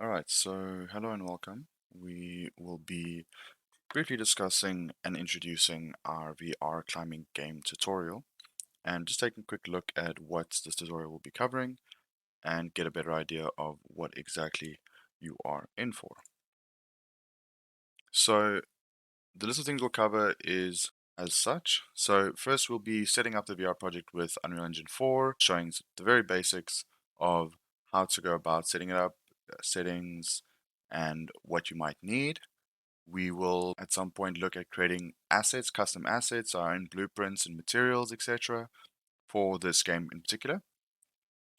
Alright, so hello and welcome. We will be briefly discussing and introducing our VR climbing game tutorial and just taking a quick look at what this tutorial will be covering and get a better idea of what exactly you are in for. So the list of things we'll cover is as such. So first we'll be setting up the VR project with Unreal Engine 4, showing the very basics of how to go about setting it up, settings, and what you might need. We will at some point look at creating assets, custom assets, our own blueprints and materials, etc. for this game in particular.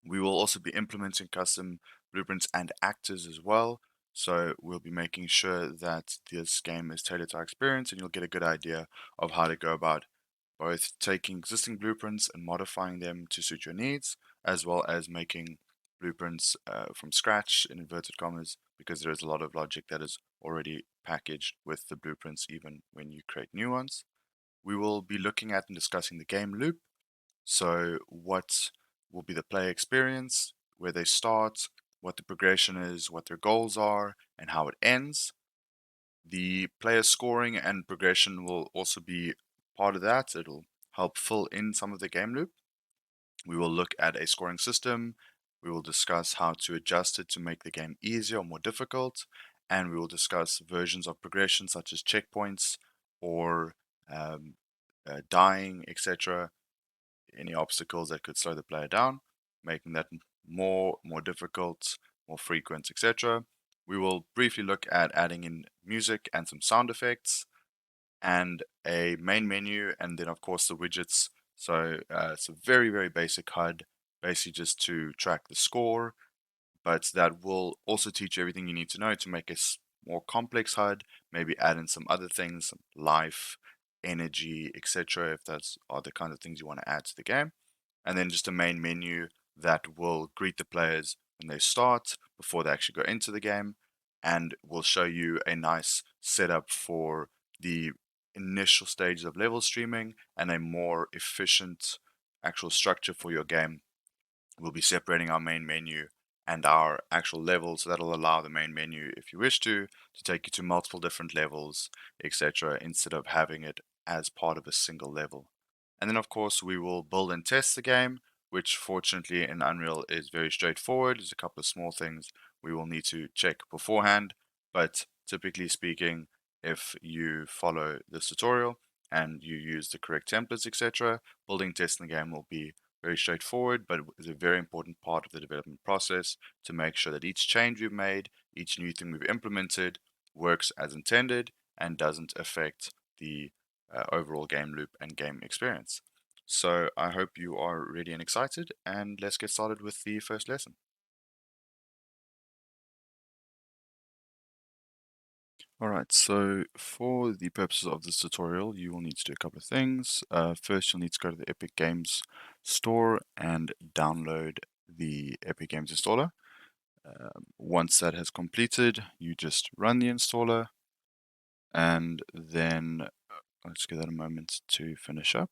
We will also be implementing custom blueprints and actors as well. So we'll be making sure that this game is tailored to our experience and you'll get a good idea of how to go about both taking existing blueprints and modifying them to suit your needs, as well as making blueprints from scratch in inverted commas, because there is a lot of logic that is already packaged with the blueprints even when you create new ones. We will be looking at and discussing the game loop. So what will be the play experience, where they start, what the progression is, what their goals are, and how it ends. The player scoring and progression will also be part of that. It'll help fill in some of the game loop. We will look at a scoring system. We will discuss how to adjust it to make the game easier or more difficult. And we will discuss versions of progression such as checkpoints or um, dying, etc. Any obstacles that could slow the player down, making that more difficult, more frequent, etc. We will briefly look at adding in music and some sound effects and a main menu, and then of course the widgets. So it's a very basic HUD, basically just to track the score, but that will also teach you everything you need to know to make a more complex HUD, maybe add in some other things, some life, energy, etc. if that's are the kind of things you want to add to the game. And then just a main menu that will greet the players when they start before they actually go into the game, and will show you a nice setup for the initial stages of level streaming and a more efficient actual structure for your game. We'll be separating our main menu and our actual levels, so that'll allow the main menu, if you wish to take you to multiple different levels, etc., instead of having it as part of a single level. And then, of course, we will build and test the game, which fortunately in Unreal is very straightforward. There's a couple of small things we will need to check beforehand, but typically speaking, if you follow this tutorial and you use the correct templates, etc., building and testing the game will be very straightforward, but is a very important part of the development process to make sure that each change we've made, each new thing we've implemented, works as intended and doesn't affect the overall game loop and game experience. So I hope you are ready and excited, and let's get started with the first lesson. Alright, so for the purposes of this tutorial, you will need to do a couple of things. First, you'll need to go to the Epic Games store and download the Epic Games installer. Once that has completed, you just run the installer, and then let's give that a moment to finish up.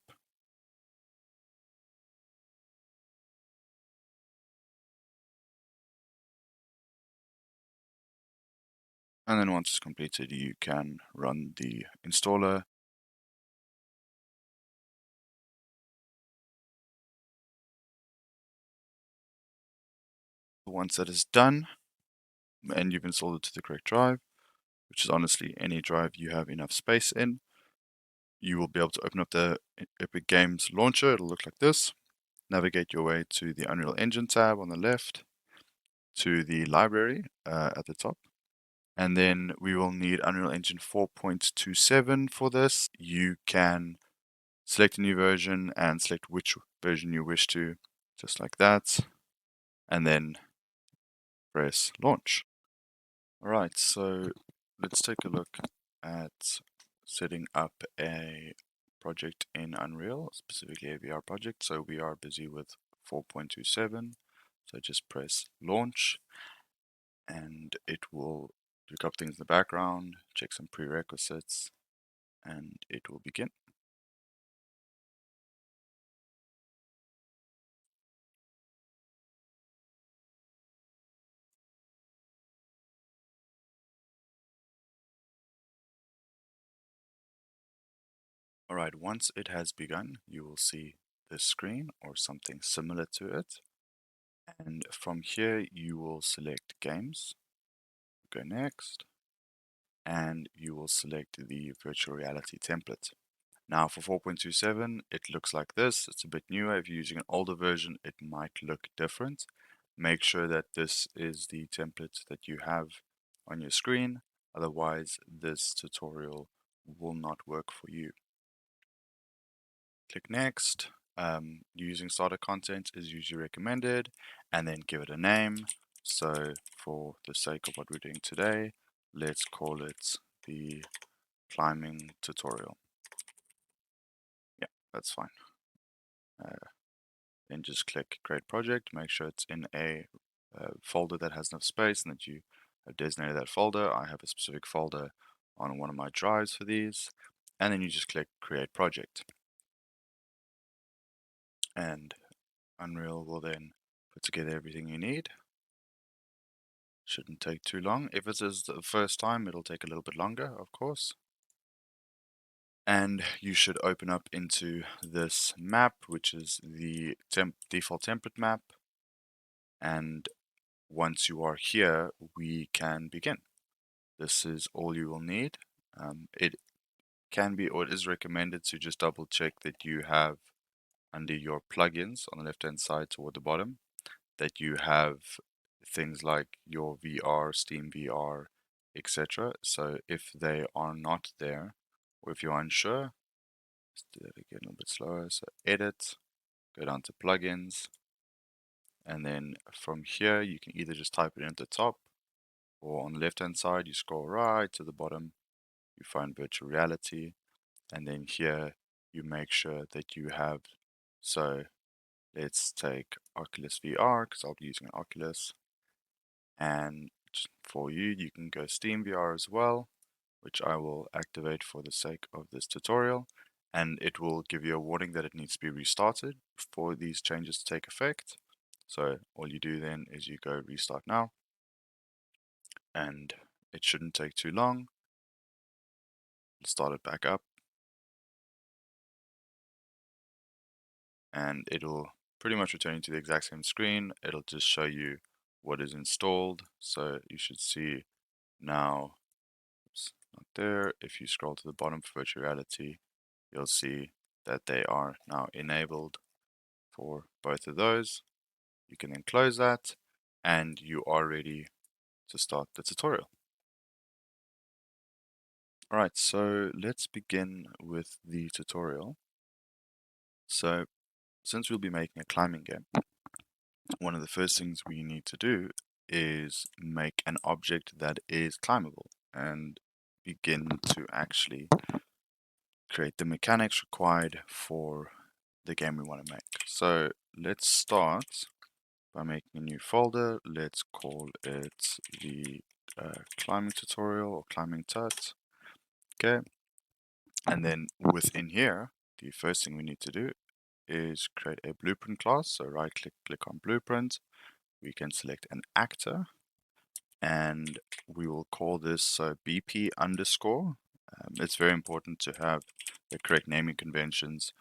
And then once it's completed, you can run the installer. Once that is done, and you've installed it to the correct drive, which is honestly any drive you have enough space in, you will be able to open up the Epic Games launcher. It'll look like this. Navigate your way to the Unreal Engine tab on the left, to the library at the top. And then we will need Unreal Engine 4.27 for this. You can select a new version and select which version you wish to, just like that. And then press launch. All right, so let's take a look at setting up a project in Unreal, specifically a VR project. So we are busy with 4.27. So just press launch and it will do a couple things in the background, check some prerequisites, and it will begin. Alright, once it has begun, you will see this screen or something similar to it. And from here, you will select Games, go Next, and you will select the virtual reality template. Now for 4.27, it looks like this. It's a bit newer. If you're using an older version, it might look different. Make sure that this is the template that you have on your screen. Otherwise, this tutorial will not work for you. Click Next. Using starter content is usually recommended, and then give it a name. So for the sake of what we're doing today, let's call it the climbing tutorial. Yeah, that's fine. Then just click Create Project. Make sure it's in a folder that has enough space and that you have designated that folder. I have a specific folder on one of my drives for these. And then you just click Create Project. And Unreal will then put together everything you need. Shouldn't take too long. If it is the first time, it'll take a little bit longer, of course. And you should open up into this map, which is the default template map. And once you are here, we can begin. This is all you will need. It can be, or it is recommended to just double check that you have under your plugins on the left hand side toward the bottom, that you have things like your VR, Steam VR, etc. So if they are not there, or if you're unsure, let's do that again a little bit slower. So edit, go down to plugins, and then from here you can either just type it in at the top, or on the left hand side you scroll right to the bottom, you find virtual reality, and then here you make sure that you have, so let's take Oculus VR because I'll be using an Oculus, and for you, you can go Steam VR as well, which I will activate for the sake of this tutorial, and it will give you a warning that it needs to be restarted for these changes to take effect. So all you do then is you go restart now, and it shouldn't take too long. Start it back up, and it'll pretty much return you to the exact same screen. It'll just show you what is installed. So you should see now, oops, not there. If you scroll to the bottom for virtual reality, you'll see that they are now enabled for both of those. You can then close that, and you are ready to start the tutorial. Alright, so let's begin with the tutorial. So since we'll be making a climbing game, one of the first things we need to do is make an object that is climbable and begin to actually create the mechanics required for the game we want to make. So let's start by making a new folder. Let's call it the climbing tutorial or climbing tut. Okay, and then within here, the first thing we need to do is create a blueprint class. So right click on blueprint. We can select an actor, and we will call this BP underscore. It's very important to have the correct naming conventions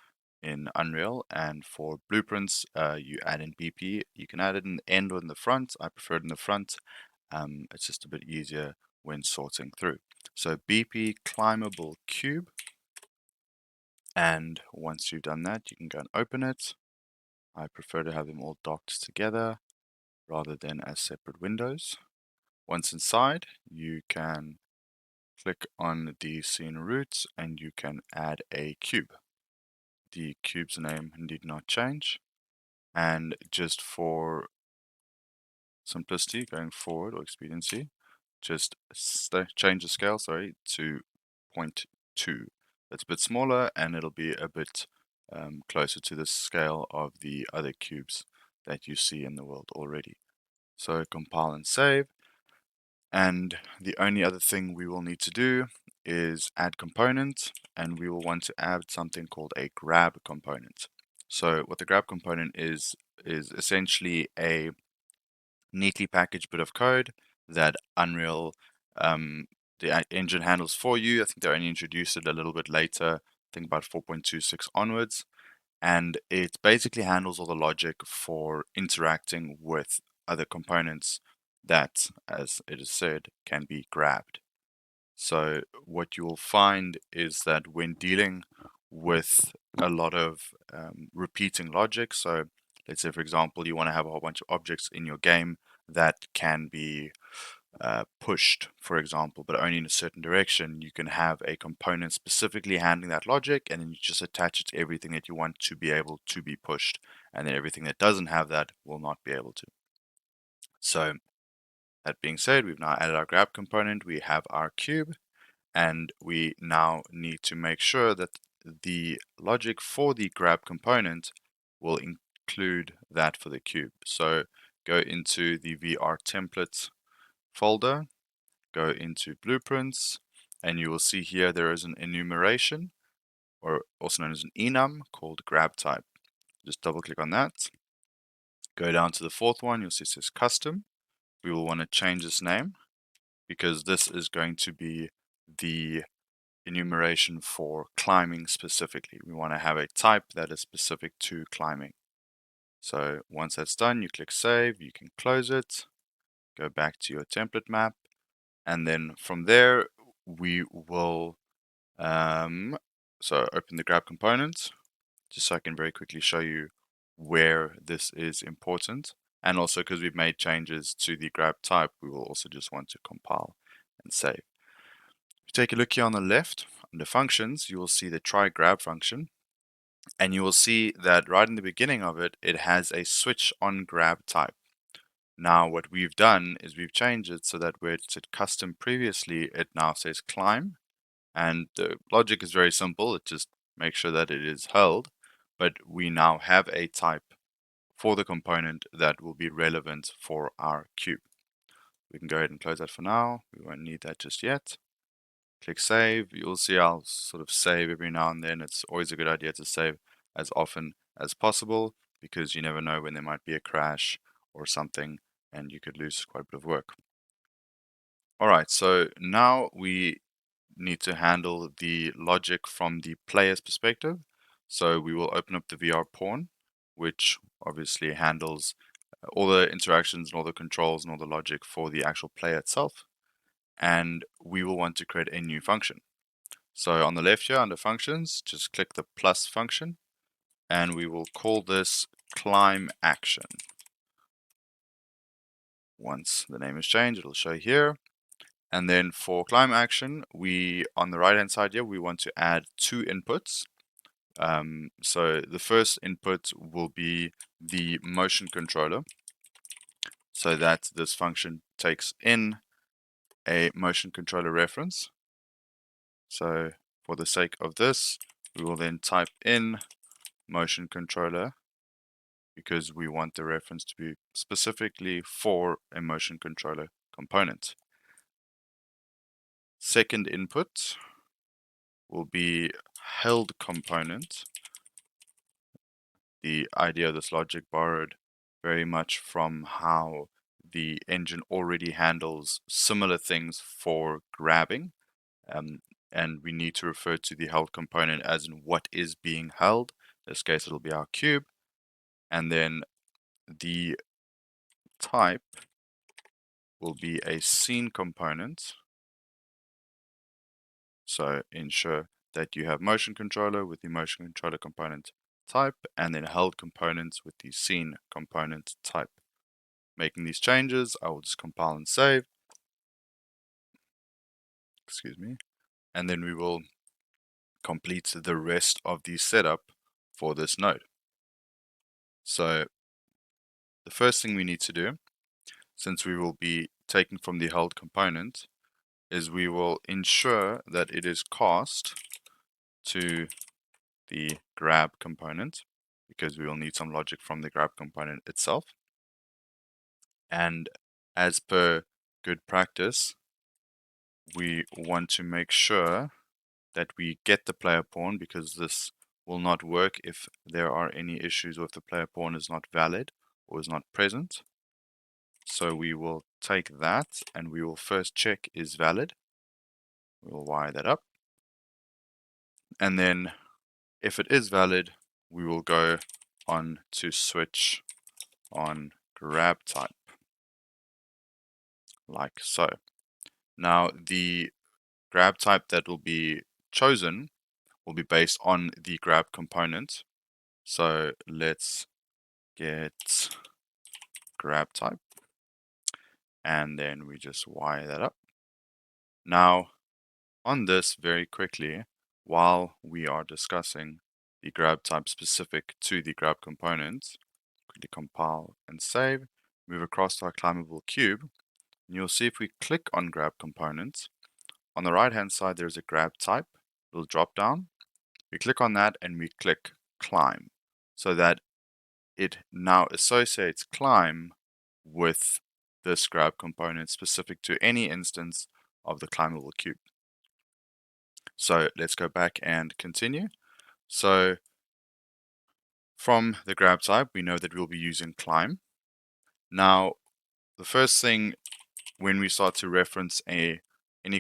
in Unreal, and for blueprints, you add in BP. You can add it in the end or in the front. I prefer it in the front. It's just a bit easier when sorting through. So BP climbable cube, and once you've done that, you can go and open it. I prefer to have them all docked together rather than as separate windows. Once inside, you can click on the scene root and you can add a cube. The cube's name need not change, and just for simplicity going forward, or expediency, just change the scale, to 0.2. It's a bit smaller and it'll be a bit closer to the scale of the other cubes that you see in the world already. So compile and save. And the only other thing we will need to do is add component, and we will want to add something called a grab component. So what the grab component is essentially a neatly packaged bit of code that Unreal, the engine handles for you. I think they only introduced it a little bit later think about 4.26 onwards, and it basically handles all the logic for interacting with other components that, as it is said, can be grabbed. So what you will find is that when dealing with a lot of repeating logic, so let's say, for example, you want to have a whole bunch of objects in your game that can be pushed, for example, but only in a certain direction, you can have a component specifically handling that logic, and then you just attach it to everything that you want to be able to be pushed, and then everything that doesn't have that will not be able to. So that being said, we've now added our grab component, we have our cube, and we now need to make sure that the logic for the grab component will include that for the cube. So go into the VR templates folder, go into blueprints, and you will see here there is an enumeration, or also known as an enum, called grab type. Just double click on that. Go down to the fourth one, you'll see it says custom. We will want to change this name because this is going to be the enumeration for climbing specifically. We want to have a type that is specific to climbing. So once that's done, you click save, you can close it, go back to your template map, and then from there we will so open the grab component, just so I can very quickly show you where this is important. And also because we've made changes to the grab type, we will also just want to compile and save. If you take a look here on the left, under functions, you will see the try grab function. And you will see that right in the beginning of it, it has a switch on grab type. Now what we've done is we've changed it so that where it said custom previously, it now says climb. And the logic is very simple. It just makes sure that it is held. But we now have a type for the component that will be relevant for our cube. We can go ahead and close that for now. We won't need that just yet. Click save. You'll see I'll sort of save every now and then. It's always a good idea to save as often as possible because you never know when there might be a crash or something and you could lose quite a bit of work. All right, so now we need to handle the logic from the player's perspective. So we will open up the VR pawn, which obviously handles all the interactions and all the controls and all the logic for the actual player itself. And we will want to create a new function. So on the left here under functions, just click the plus function and we will call this climb action. Once the name is changed, it'll show here. And then for climb action, we on the right hand side here, we want to add two inputs. So the first input will be the motion controller, so that this function takes in a motion controller reference. So for the sake of this, we will then type in motion controller because we want the reference to be specifically for a motion controller component. Second input will be held component. The idea of this logic borrowed very much from how the engine already handles similar things for grabbing. And we need to refer to the held component as in what is being held. In this case, it'll be our cube. And then the type will be a scene component. So ensure that you have motion controller with the motion controller component type, and then held components with the scene component type. Making these changes, I will just compile and save. Excuse me. And then we will complete the rest of the setup for this node. So the first thing we need to do, since we will be taking from the held component, is we will ensure that it is cast to the grab component, because we will need some logic from the grab component itself. And as per good practice, we want to make sure that we get the player pawn, because this will not work if there are any issues or if the player pawn is not valid or is not present. So we will take that and we will first check is valid. We'll wire that up. And then if it is valid, we will go on to switch on grab type, like so. Now the grab type that will be chosen will be based on the grab component. So let's get grab type, and then we just wire that up. Now on this very quickly, while we are discussing the grab type specific to the grab component, quickly compile and save, move across to our climbable cube, and you'll see if we click on grab components, on the right hand side there's a grab type, little drop down. We click on that and we click climb, so that it now associates climb with this grab component specific to any instance of the climbable cube. So let's go back and continue. So from the grab type, we know that we'll be using climb. Now, the first thing when we start to reference any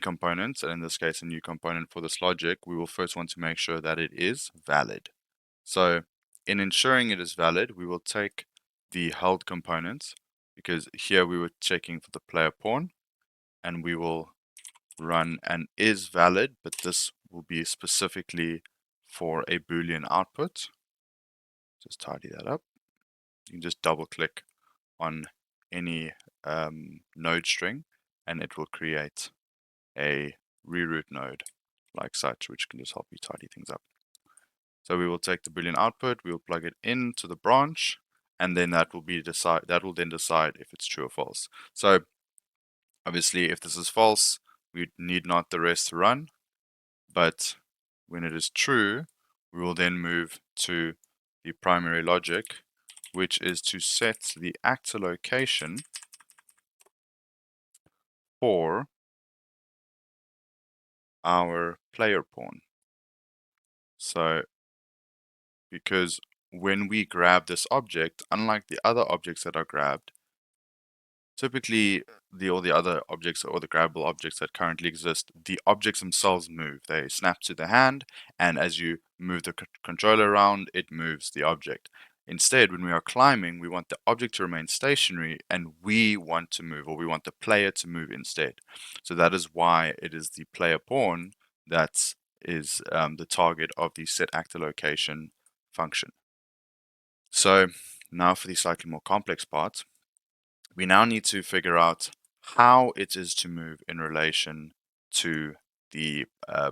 component, and in this case a new component for this logic, we will first want to make sure that it is valid. So in ensuring it is valid, we will take the held component, because here we were checking for the player pawn, and we will run an is valid, but this will be specifically for a Boolean output. Just tidy that up. You can just double click on any node string and it will create a reroute node like such, which can just help you tidy things up. So we will take the Boolean output, we will plug it into the branch, and then that will then decide if it's true or false. So obviously if this is false, we need not the rest to run, but when it is true, we will then move to the primary logic, which is to set the actor location for our player pawn. So because when we grab this object, unlike the other objects that are grabbed, typically all the other objects or the grabbable objects that currently exist, the objects themselves move. They snap to the hand, and as you move the controller around, it moves the object. Instead, when we are climbing, we want the object to remain stationary and we want to move, or we want the player to move instead. So that is why it is the player pawn that is the target of the set actor location function. So now for the slightly more complex part, we now need to figure out how it is to move in relation to the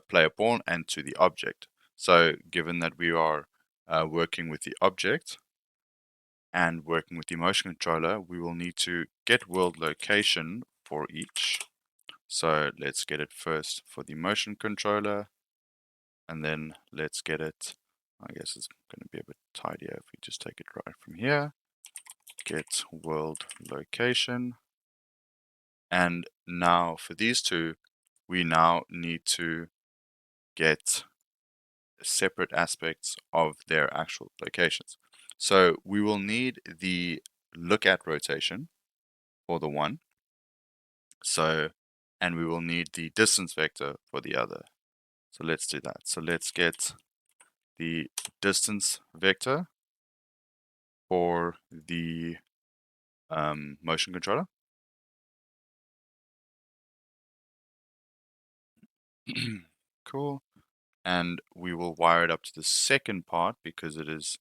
player pawn and to the object. So given that we are working with the object and working with the motion controller, we will need to get world location for each. So let's get it first for the motion controller, and then let's get it, I guess it's going to be a bit tidier if we just take it right from here. Get world location. And now for these two, we now need to get separate aspects of their actual locations. So we will need the look at rotation for the one. So, and we will need the distance vector for the other. So let's do that. So let's get the distance vector for the motion controller. Cool. And we will wire it up to the second part because it is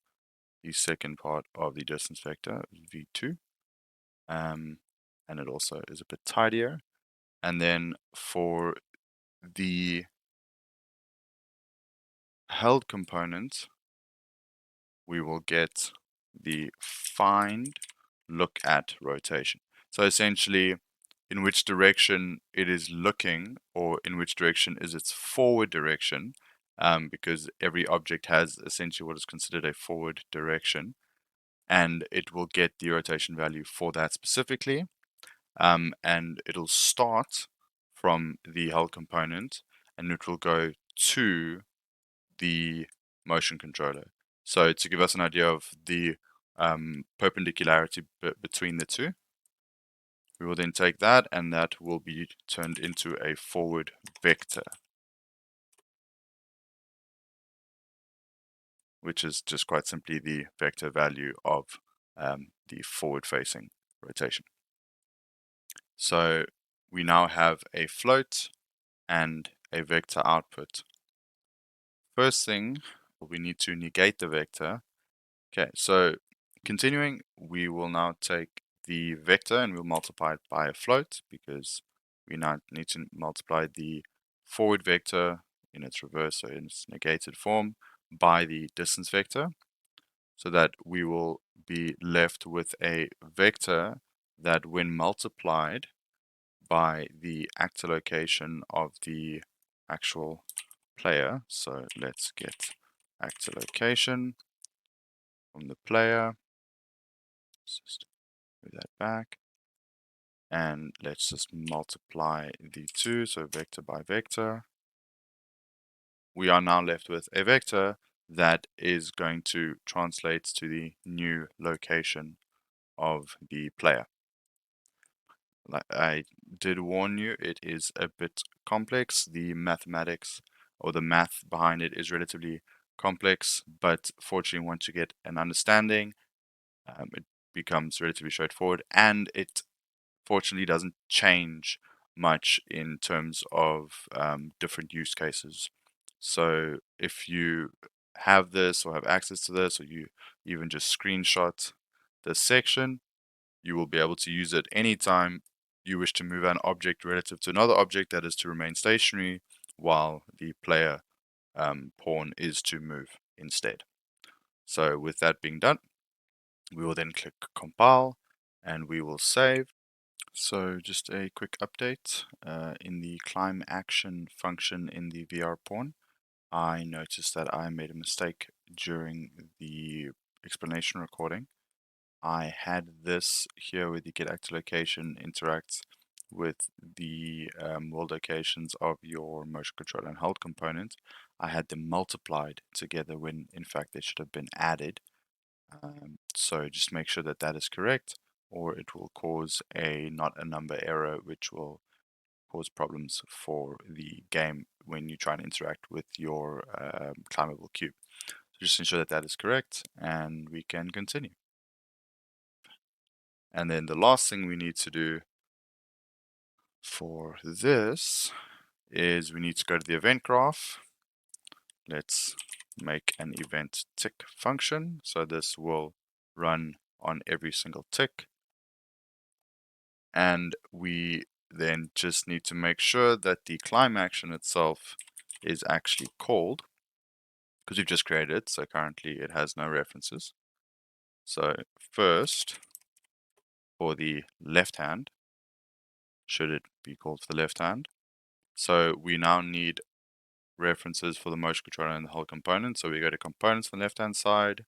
the second part of the distance vector, v2. And it also is a bit tidier. And then for the held component, we will get the find look at rotation. So essentially, in which direction it is looking, or in which direction is its forward direction, because every object has essentially what is considered a forward direction, and it will get the rotation value for that specifically, and it'll start from the held component, and it will go to the motion controller. So to give us an idea of the perpendicularity between the two, we will then take that and that will be turned into a forward vector. which is just quite simply the vector value of the forward-facing rotation. So we now have a float and a vector output. First thing, we need to negate the vector. Okay, so continuing, we will now take the vector and we'll multiply it by a float because we now need to multiply the forward vector in its reverse, so in its negated form, by the distance vector, so that we will be left with a vector that when multiplied by the actor location of the actual player. So let's get actor location from the player. Let's just move that back. And let's just multiply the two, so vector by vector. We are now left with a vector that is going to translate to the new location of the player. Like I did warn you, it is a bit complex. The mathematics or the math behind it is relatively complex, but fortunately, once you get an understanding, it becomes relatively straightforward, and it fortunately doesn't change much in terms of different use cases. So if you have this or have access to this, or you even just screenshot this section, you will be able to use it anytime you wish to move an object relative to another object that is to remain stationary while the player pawn is to move instead. So with that being done, we will then click compile and we will save. So just a quick update. In the climb action function in the VR pawn, I noticed that I made a mistake during the explanation recording. I had this here where the get actor location interacts with the world locations of your motion control and hold component. I had them multiplied together when in fact they should have been added. So just make sure that that is correct, or it will cause a not a number error, which will cause problems for the game when you try and interact with your climbable cube. So just ensure that that is correct, and we can continue. And then the last thing we need to do for this is we need to go to the event graph. Let's make an event tick function. So this will run on every single tick. And we then just need to make sure that the climb action itself is actually called, because we've just created it, so currently it has no references. So first, for the left hand, should it be called for the left hand? So we now need references for the motion controller and the whole component. So we go to components on the left hand side,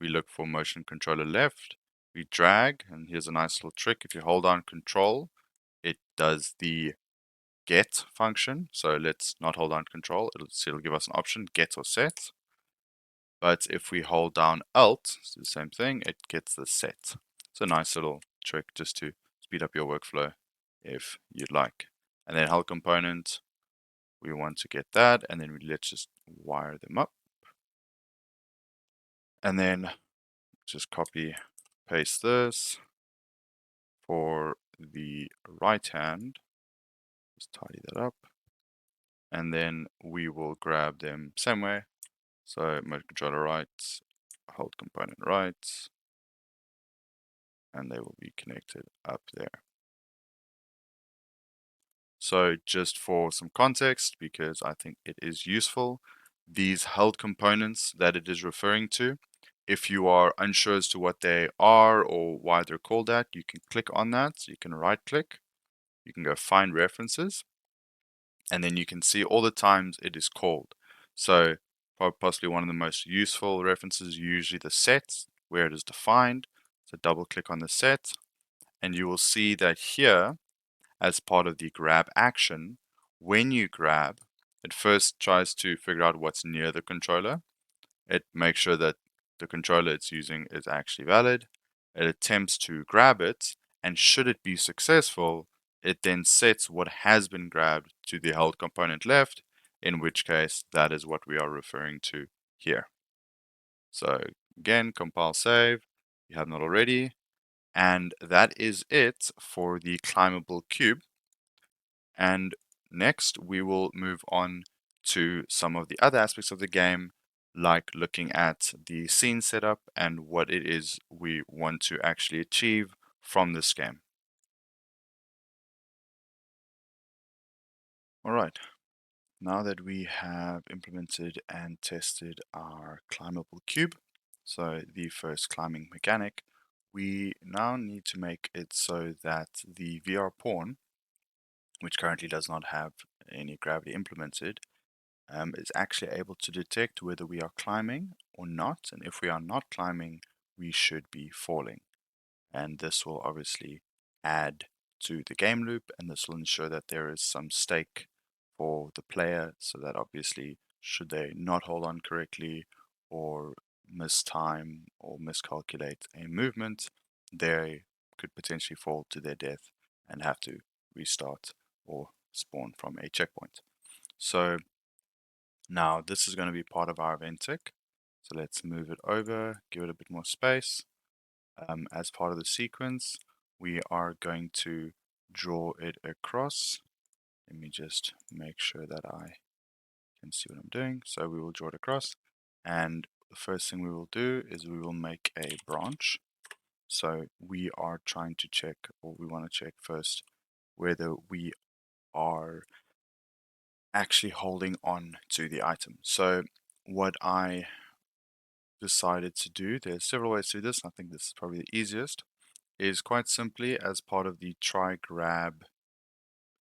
we look for motion controller left, we drag, and here's a nice little trick. If you hold down control, it does the get function. So let's not hold down control, it'll give us an option, get or set. But if we hold down alt, it's the same thing, it gets the set. It's a nice little trick just to speed up your workflow if you'd like. And then hull component, we want to get that, and then let's just wire them up. And then just copy, paste this. For the right hand, just tidy that up. And then we will grab them same way. So motion controller right, hold component right, and they will be connected up there. So just for some context, because I think it is useful, these held components that it is referring to, if you are unsure as to what they are or why they're called that, you can click on that. So you can right click, you can go find references, and then you can see all the times it is called. So possibly one of the most useful references is usually the set, where it is defined. So double click on the set, and you will see that here, as part of the grab action, when you grab, it first tries to figure out what's near the controller. It makes sure that the controller it's using is actually valid. It attempts to grab it, and should it be successful, it then sets what has been grabbed to the held component left, in which case that is what we are referring to here. So again, compile save. You have not already. And that is it for the climbable cube. And next, we will move on to some of the other aspects of the game, like looking at the scene setup and what it is we want to actually achieve from this game. All right, now that we have implemented and tested our climbable cube, so the first climbing mechanic, we now need to make it so that the VR pawn, which currently does not have any gravity implemented, is actually able to detect whether we are climbing or not. And if we are not climbing, we should be falling. And this will obviously add to the game loop, and this will ensure that there is some stake for the player, so that obviously, should they not hold on correctly or mistime or miscalculate a movement, they could potentially fall to their death and have to restart or spawn from a checkpoint. So now this is going to be part of our event tick. So let's move it over, give it a bit more space. As part of the sequence, we are going to draw it across. Let me just make sure that I can see what I'm doing. So we will draw it across. And the first thing we will do is we will make a branch. So we are trying to check, or we want to check first, whether we are actually holding on to the item. So what I decided to do, there's several ways to do this, I think this is probably the easiest, is quite simply as part of the try grab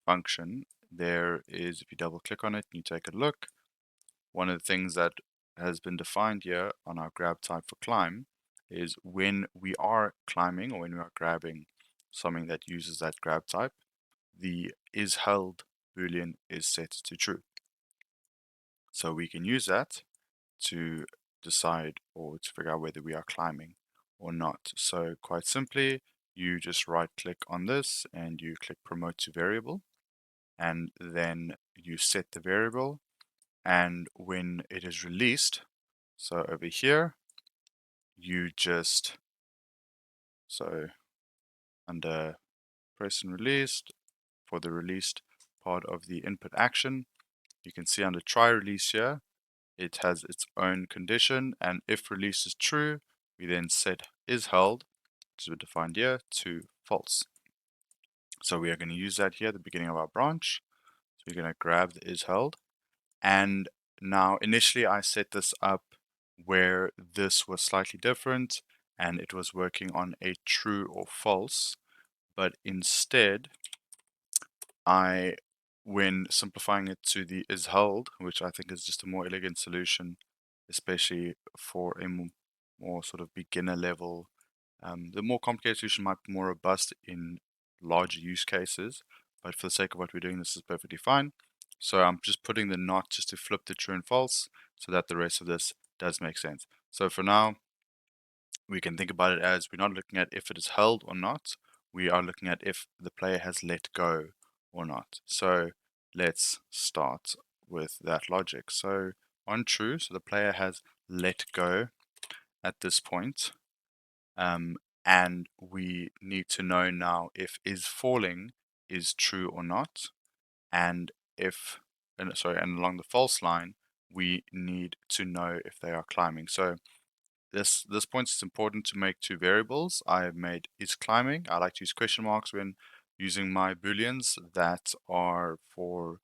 function, there is, if you double click on it and you take a look, one of the things that has been defined here on our grab type for climb is when we are climbing or when we are grabbing something that uses that grab type, the is held boolean is set to true. So we can use that to decide or to figure out whether we are climbing or not. So quite simply, you just right click on this and you click promote to variable, and then you set the variable, and when it is released, so over here, you just, so under press and released, for the released part of the input action, you can see under try release here, it has its own condition, and if release is true, we then set is held, which is defined here, to false. So we are going to use that here at the beginning of our branch. So we're going to grab the is held, and now initially I set this up where this was slightly different and it was working on a true or false, but instead when simplifying it to the is held, which I think is just a more elegant solution, especially for a more sort of beginner level. The more complicated solution might be more robust in larger use cases, but for the sake of what we're doing, this is perfectly fine. So I'm just putting the not just to flip the true and false so that the rest of this does make sense. So for now, we can think about it as we're not looking at if it is held or not, we are looking at if the player has let go or not. So let's start with that logic. So on true, so the player has let go at this point, and we need to know now if is falling is true or not, and if, and sorry, and along the false line, we need to know if they are climbing. So this point is important to make two variables. I have made is climbing. I like to use question marks when using my booleans that are for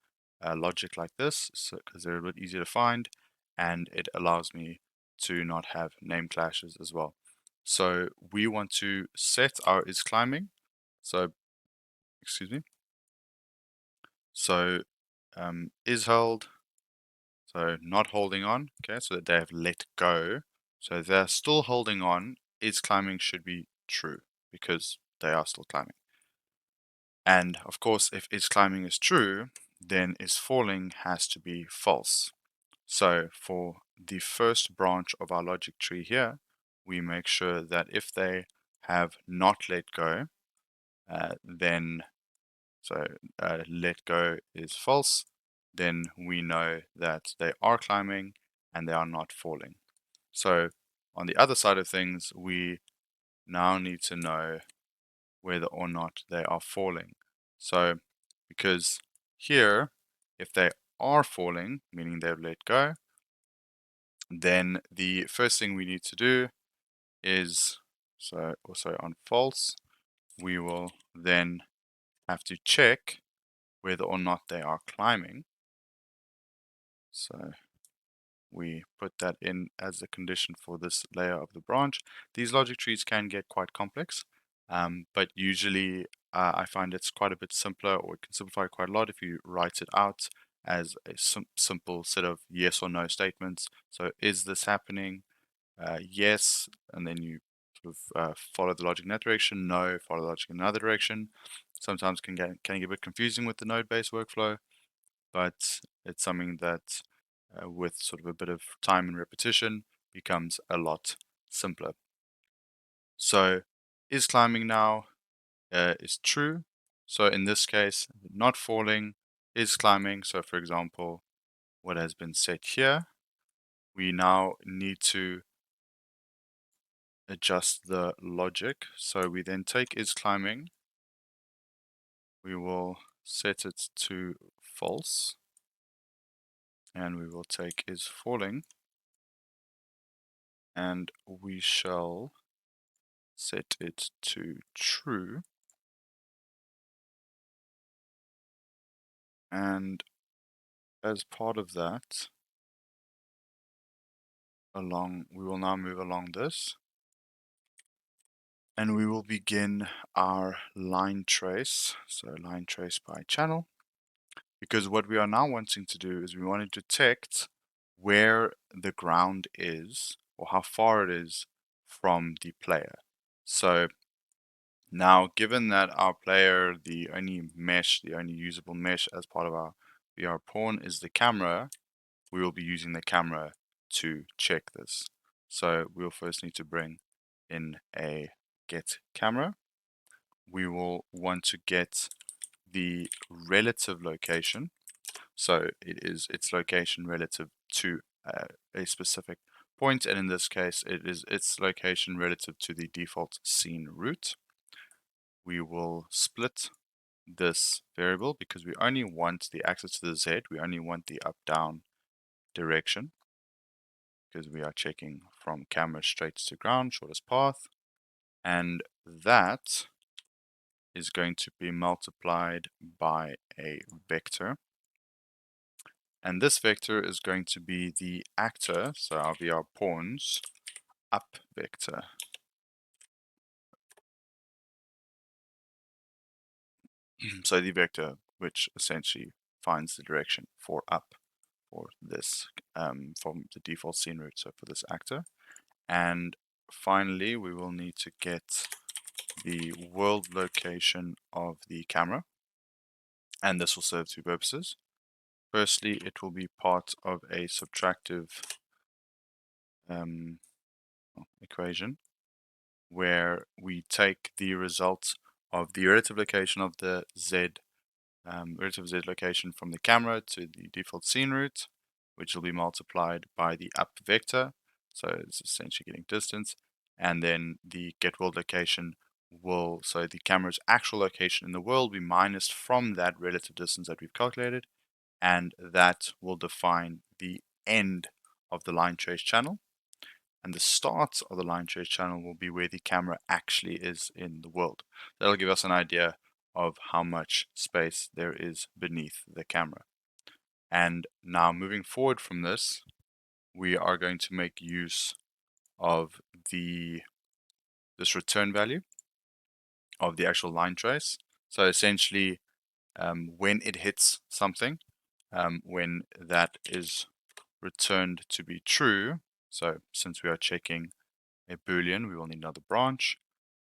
logic like this, so because they're a bit easier to find, and it allows me to not have name clashes as well. So we want to set our is climbing. So excuse me. So is held. So not holding on, okay, so that they have let go. So they're still holding on, is climbing should be true because they are still climbing. And of course, if is climbing is true, then is falling has to be false. So for the first branch of our logic tree here, we make sure that if they have not let go, then so let go is false, then we know that they are climbing and they are not falling. So on the other side of things, we now need to know whether or not they are falling. So, because here, if they are falling, meaning they've let go, then the first thing we need to do is, so also on false, we will then have to check whether or not they are climbing. So we put that in as a condition for this layer of the branch. These logic trees can get quite complex, but usually I find it's quite a bit simpler, or it can simplify quite a lot if you write it out as a simple set of yes or no statements. So is this happening? Yes, and then you sort of follow the logic in that direction. No, follow the logic in another direction. Sometimes can get a bit confusing with the node-based workflow, but it's something that with sort of a bit of time and repetition becomes a lot simpler. So is climbing now is true. So in this case, not falling is climbing. So for example, what has been set here, we now need to adjust the logic. So we then take is climbing, we will set it to false, and we will take is falling, and we shall set it to true, and as part of that, we will now move along this, and we will begin our line trace. So line trace by channel, because what we are now wanting to do is we want to detect where the ground is, or how far it is from the player. So now, given that our player, the only usable mesh as part of our VR pawn is the camera, we will be using the camera to check this. So we'll first need to bring in a get camera. We will want to get the relative location. So it is its location relative to a specific point, and in this case, it is its location relative to the default scene root. We will split this variable because we only want the axis to the Z, we only want the up-down direction, because we are checking from camera straight to ground, shortest path, and that is going to be multiplied by a vector. And this vector is going to be the actor, so our VR pawns, up vector. So the vector which essentially finds the direction for up for this from the default scene root, so for this actor. And finally, we will need to get the world location of the camera, and this will serve two purposes. Firstly, it will be part of a subtractive equation where we take the result of the relative location of the relative Z location from the camera to the default scene root, which will be multiplied by the up vector, so it's essentially getting distance, and then the get world location so the camera's actual location in the world will be minused from that relative distance that we've calculated, and that will define the end of the line trace channel. And the start of the line trace channel will be where the camera actually is in the world. That'll give us an idea of how much space there is beneath the camera. And now moving forward from this, we are going to make use of this return value of the actual line trace. So essentially, when it hits something, when that is returned to be true, so since we are checking a boolean, we will need another branch.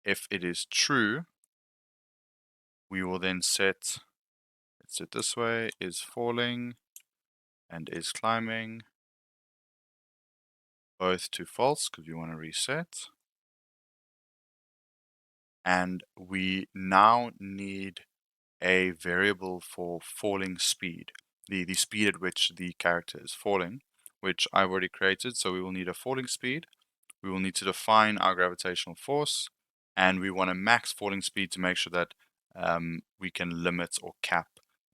If it is true, we will then set it this way, is falling and is climbing, both to false because we want to reset. And we now need a variable for falling speed, the speed at which the character is falling, which I've already created. So we will need a falling speed, we will need to define our gravitational force, and we want a max falling speed to make sure that we can limit or cap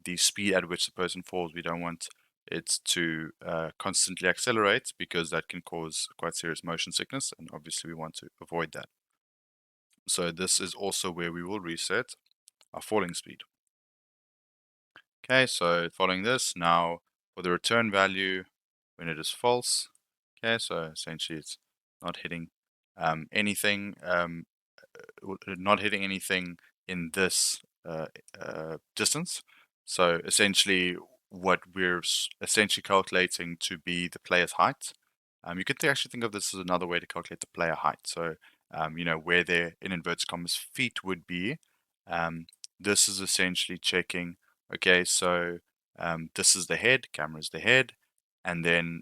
the speed at which the person falls. We don't want it to constantly accelerate, because that can cause quite serious motion sickness, and obviously we want to avoid that. So this is also where we will reset our falling speed. Okay, so following this, now for the return value when it is false, okay, so essentially it's not hitting anything, not hitting anything in this distance. So essentially what we're essentially calculating to be the player's height. You could actually think of this as another way to calculate the player height. So, where their, in inverted commas, feet would be. Um, this is essentially checking, okay, so this is the head, camera is the head, and then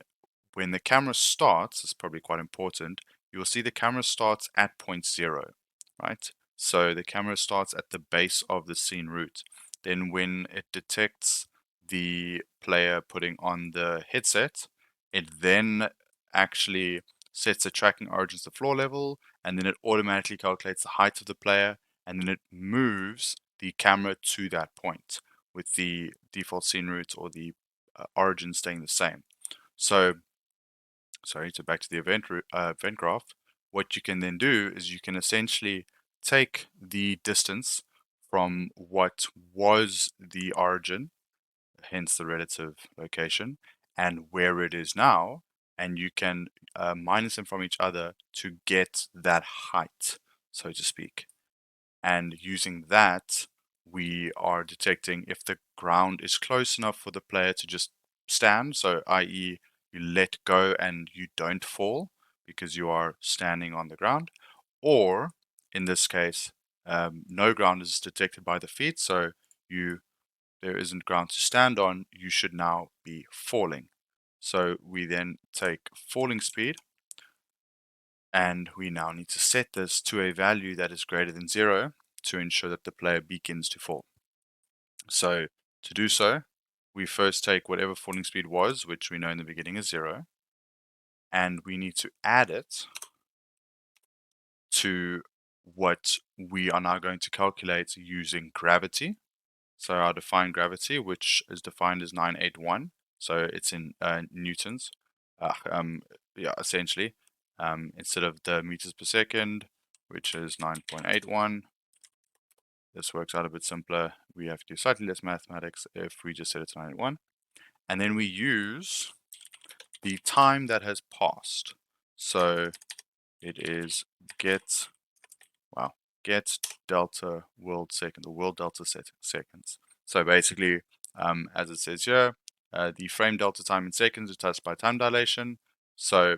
when the camera starts, it's probably quite important, you will see the camera starts at point 0, right? So the camera starts at the base of the scene root. Then when it detects the player putting on the headset, it then actually sets the tracking origins to floor level, and then it automatically calculates the height of the player, and then it moves the camera to that point with the default scene root or the origin staying the same. So, sorry, so back to the event graph. What you can then do is you can essentially take the distance from what was the origin, hence the relative location, and where it is now, and you can minus them from each other to get that height, so to speak. And using that, we are detecting if the ground is close enough for the player to just stand, so i.e. you let go and you don't fall because you are standing on the ground, or in this case, no ground is detected by the feet, so there isn't ground to stand on, you should now be falling. So we then take falling speed, and we now need to set this to a value that is greater than 0 to ensure that the player begins to fall. So to do so, we first take whatever falling speed was, which we know in the beginning is 0, and we need to add it to what we are now going to calculate using gravity. So our defined gravity, which is defined as 981, so it's in newtons, yeah, essentially, instead of the meters per second, which is 9.81. This works out a bit simpler. We have to do slightly less mathematics if we just set it to 981. And then we use the time that has passed. So it is get, wow, get delta world second, or world delta seconds. So basically, as it says here, the frame delta time in seconds is touched by time dilation. So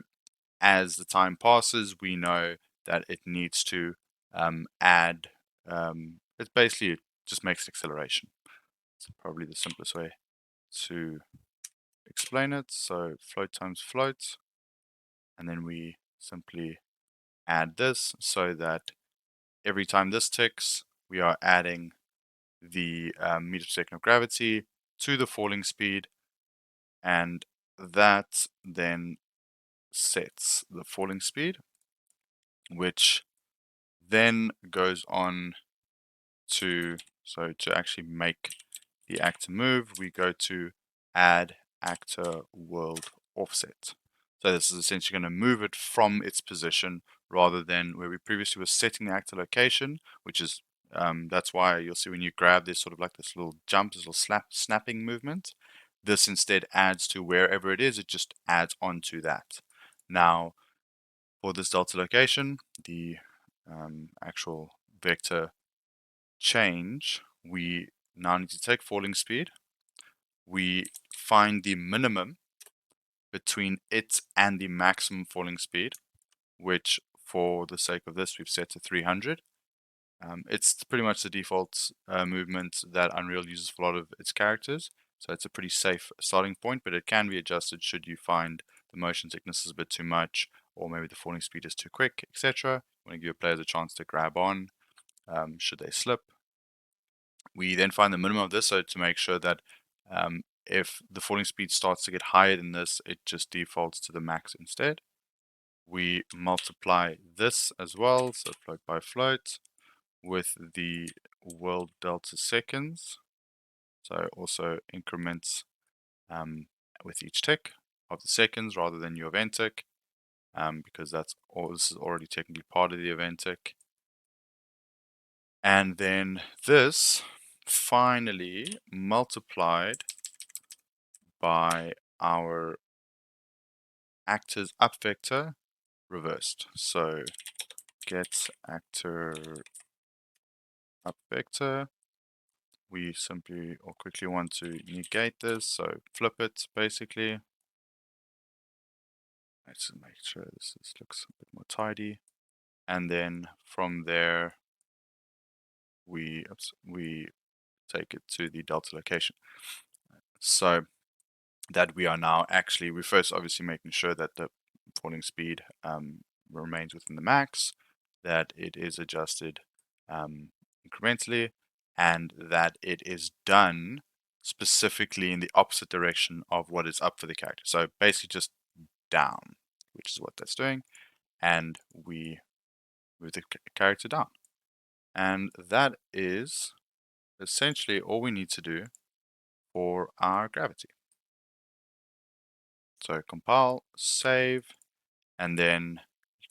as the time passes, we know that it needs to add, it's basically, it just makes acceleration. It's probably the simplest way to explain it. So float times float, and then we simply add this so that every time this ticks, we are adding the meter per second of gravity to the falling speed, and that then sets the falling speed, which then goes on to, so to actually make the actor move, we go to add actor world offset. So this is essentially going to move it from its position rather than where we previously were setting the actor location, which is, that's why you'll see when you grab, there's sort of like this little jump, this little snapping movement. This instead adds to wherever it is, it just adds onto that. Now, for this delta location, the actual vector change, we now need to take falling speed. We find the minimum between it and the maximum falling speed, which for the sake of this, we've set to 300. It's pretty much the default movement that Unreal uses for a lot of its characters. So it's a pretty safe starting point, but it can be adjusted should you find the motion sickness is a bit too much, or maybe the falling speed is too quick, etc. Want to give your players a chance to grab on should they slip. We then find the minimum of this, so to make sure that if the falling speed starts to get higher than this, it just defaults to the max instead. we multiply this as well, so float by float, with the world delta seconds. So also increments with each tick of the seconds rather than your event tick, because this is already technically part of the event tick. And then this finally multiplied by our actors up vector reversed. So get actor up vector. We simply or quickly want to negate this, so flip it basically. Let's make sure this looks a bit more tidy. And then from there, we take it to the delta location. So that we are now actually, we're first obviously making sure that the falling speed remains within the max, that it is adjusted incrementally, and that it is done specifically in the opposite direction of what is up for the character. So basically just down, which is what that's doing, and we move the character down. And that is essentially all we need to do for our gravity. So compile, save, and then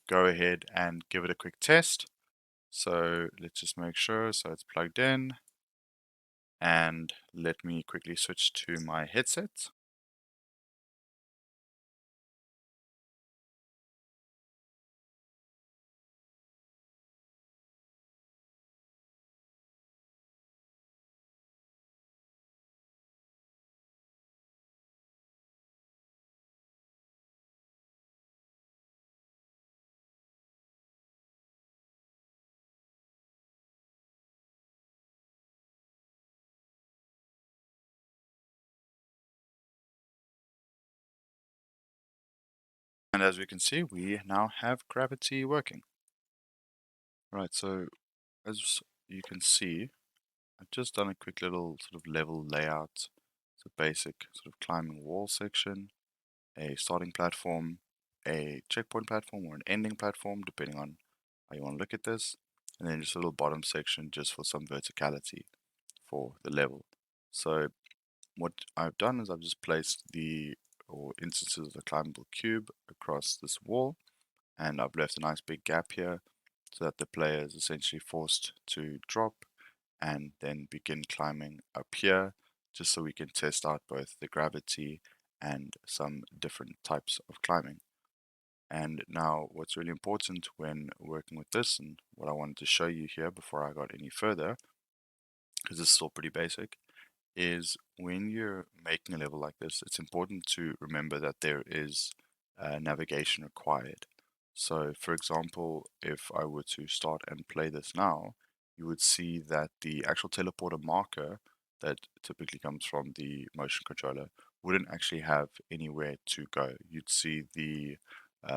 go ahead and give it a quick test. So let's just make sure, so it's plugged in, and let me quickly switch to my headset. And as we can see, we now have gravity working. Right, so as you can see, I've just done a quick little sort of level layout. It's a basic sort of climbing wall section, a starting platform, a checkpoint platform, or an ending platform, depending on how you want to look at this, and then just a little bottom section just for some verticality for the level. So what I've done is I've just placed the or instances of the climbable cube across this wall, and I've left a nice big gap here so that the player is essentially forced to drop and then begin climbing up here, just so we can test out both the gravity and some different types of climbing. And now what's really important when working with this, and what I wanted to show you here before I got any further, because this is all pretty basic, is when you're making a level like this, it's important to remember that there is navigation required. So, for example, if I were to start and play this now, you would see that the actual teleporter marker that typically comes from the motion controller wouldn't actually have anywhere to go. You'd see the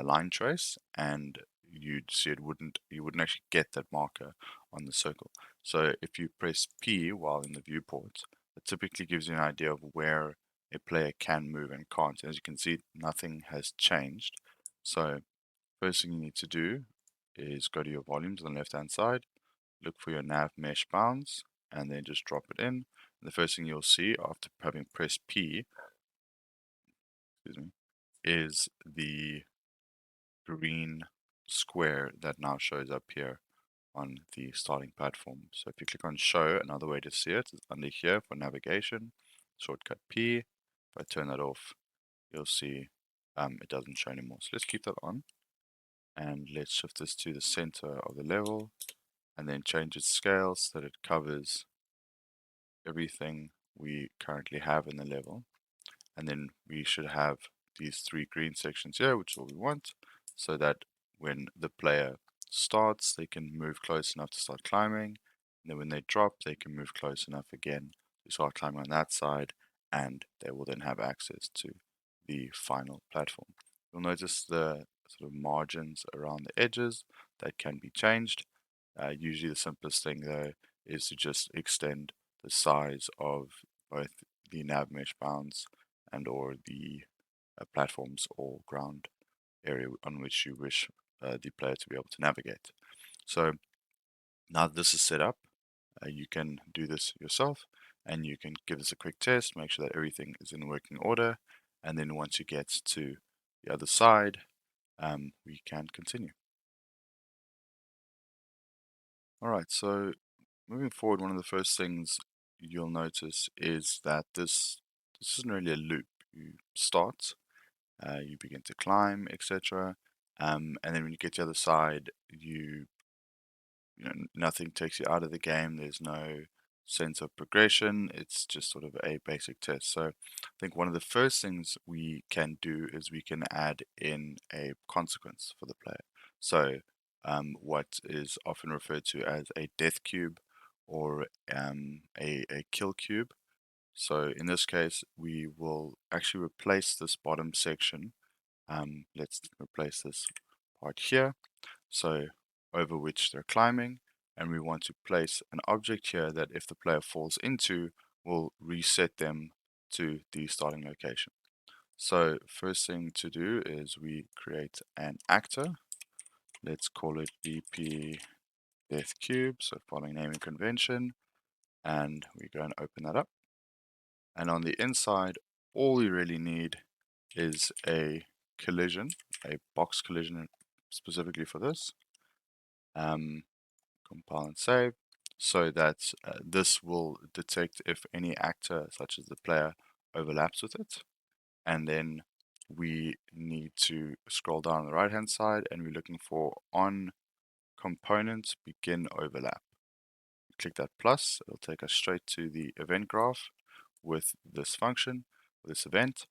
line trace, and you'd see you wouldn't actually get that marker on the circle. So if you press P while in the viewport, it typically gives you an idea of where a player can move and can't. As you can see, nothing has changed. So first thing you need to do is go to your volumes on the left hand side, look for your nav mesh bounds, and then just drop it in. And the first thing you'll see after having pressed P, excuse me, is the green square that now shows up here on the starting platform. So if you click on show, another way to see it is under here for navigation, shortcut P. If I turn that off, you'll see it doesn't show anymore. So let's keep that on, and let's shift this to the center of the level, and then change its scale so that it covers everything we currently have in the level. And then we should have these three green sections here, which is all we want, so that when the player starts, they can move close enough to start climbing. And then when they drop, they can move close enough again to start climbing on that side, and they will then have access to the final platform. You'll notice the sort of margins around the edges that can be changed. Usually the simplest thing though is to just extend the size of both the nav mesh bounds and or the platforms or ground area on which you wish the player to be able to navigate. So now that this is set up, you can do this yourself and you can give this a quick test, make sure that everything is in working order, and then once you get to the other side, we can continue. All right, so moving forward, one of the first things you'll notice is that this isn't really a loop. You start, you begin to climb, etc. And then when you get to the other side, nothing takes you out of the game. There's no sense of progression. It's just sort of a basic test. So I think one of the first things we can do is we can add in a consequence for the player. So what is often referred to as a death cube or a kill cube. So in this case, we will actually replace this bottom section. Let's replace this part here, so over which they're climbing, and we want to place an object here that if the player falls into will reset them to the starting location. So first thing to do is we create an actor. Let's call it BP Death Cube, so following naming convention, and we go and open that up. And on the inside, all we really need is a collision, a box collision specifically for this. Compile and save, so that this will detect if any actor, such as the player, overlaps with it. And then we need to scroll down on the right hand side and we're looking for on component begin overlap. Click that plus, it'll take us straight to the event graph with this function, this event,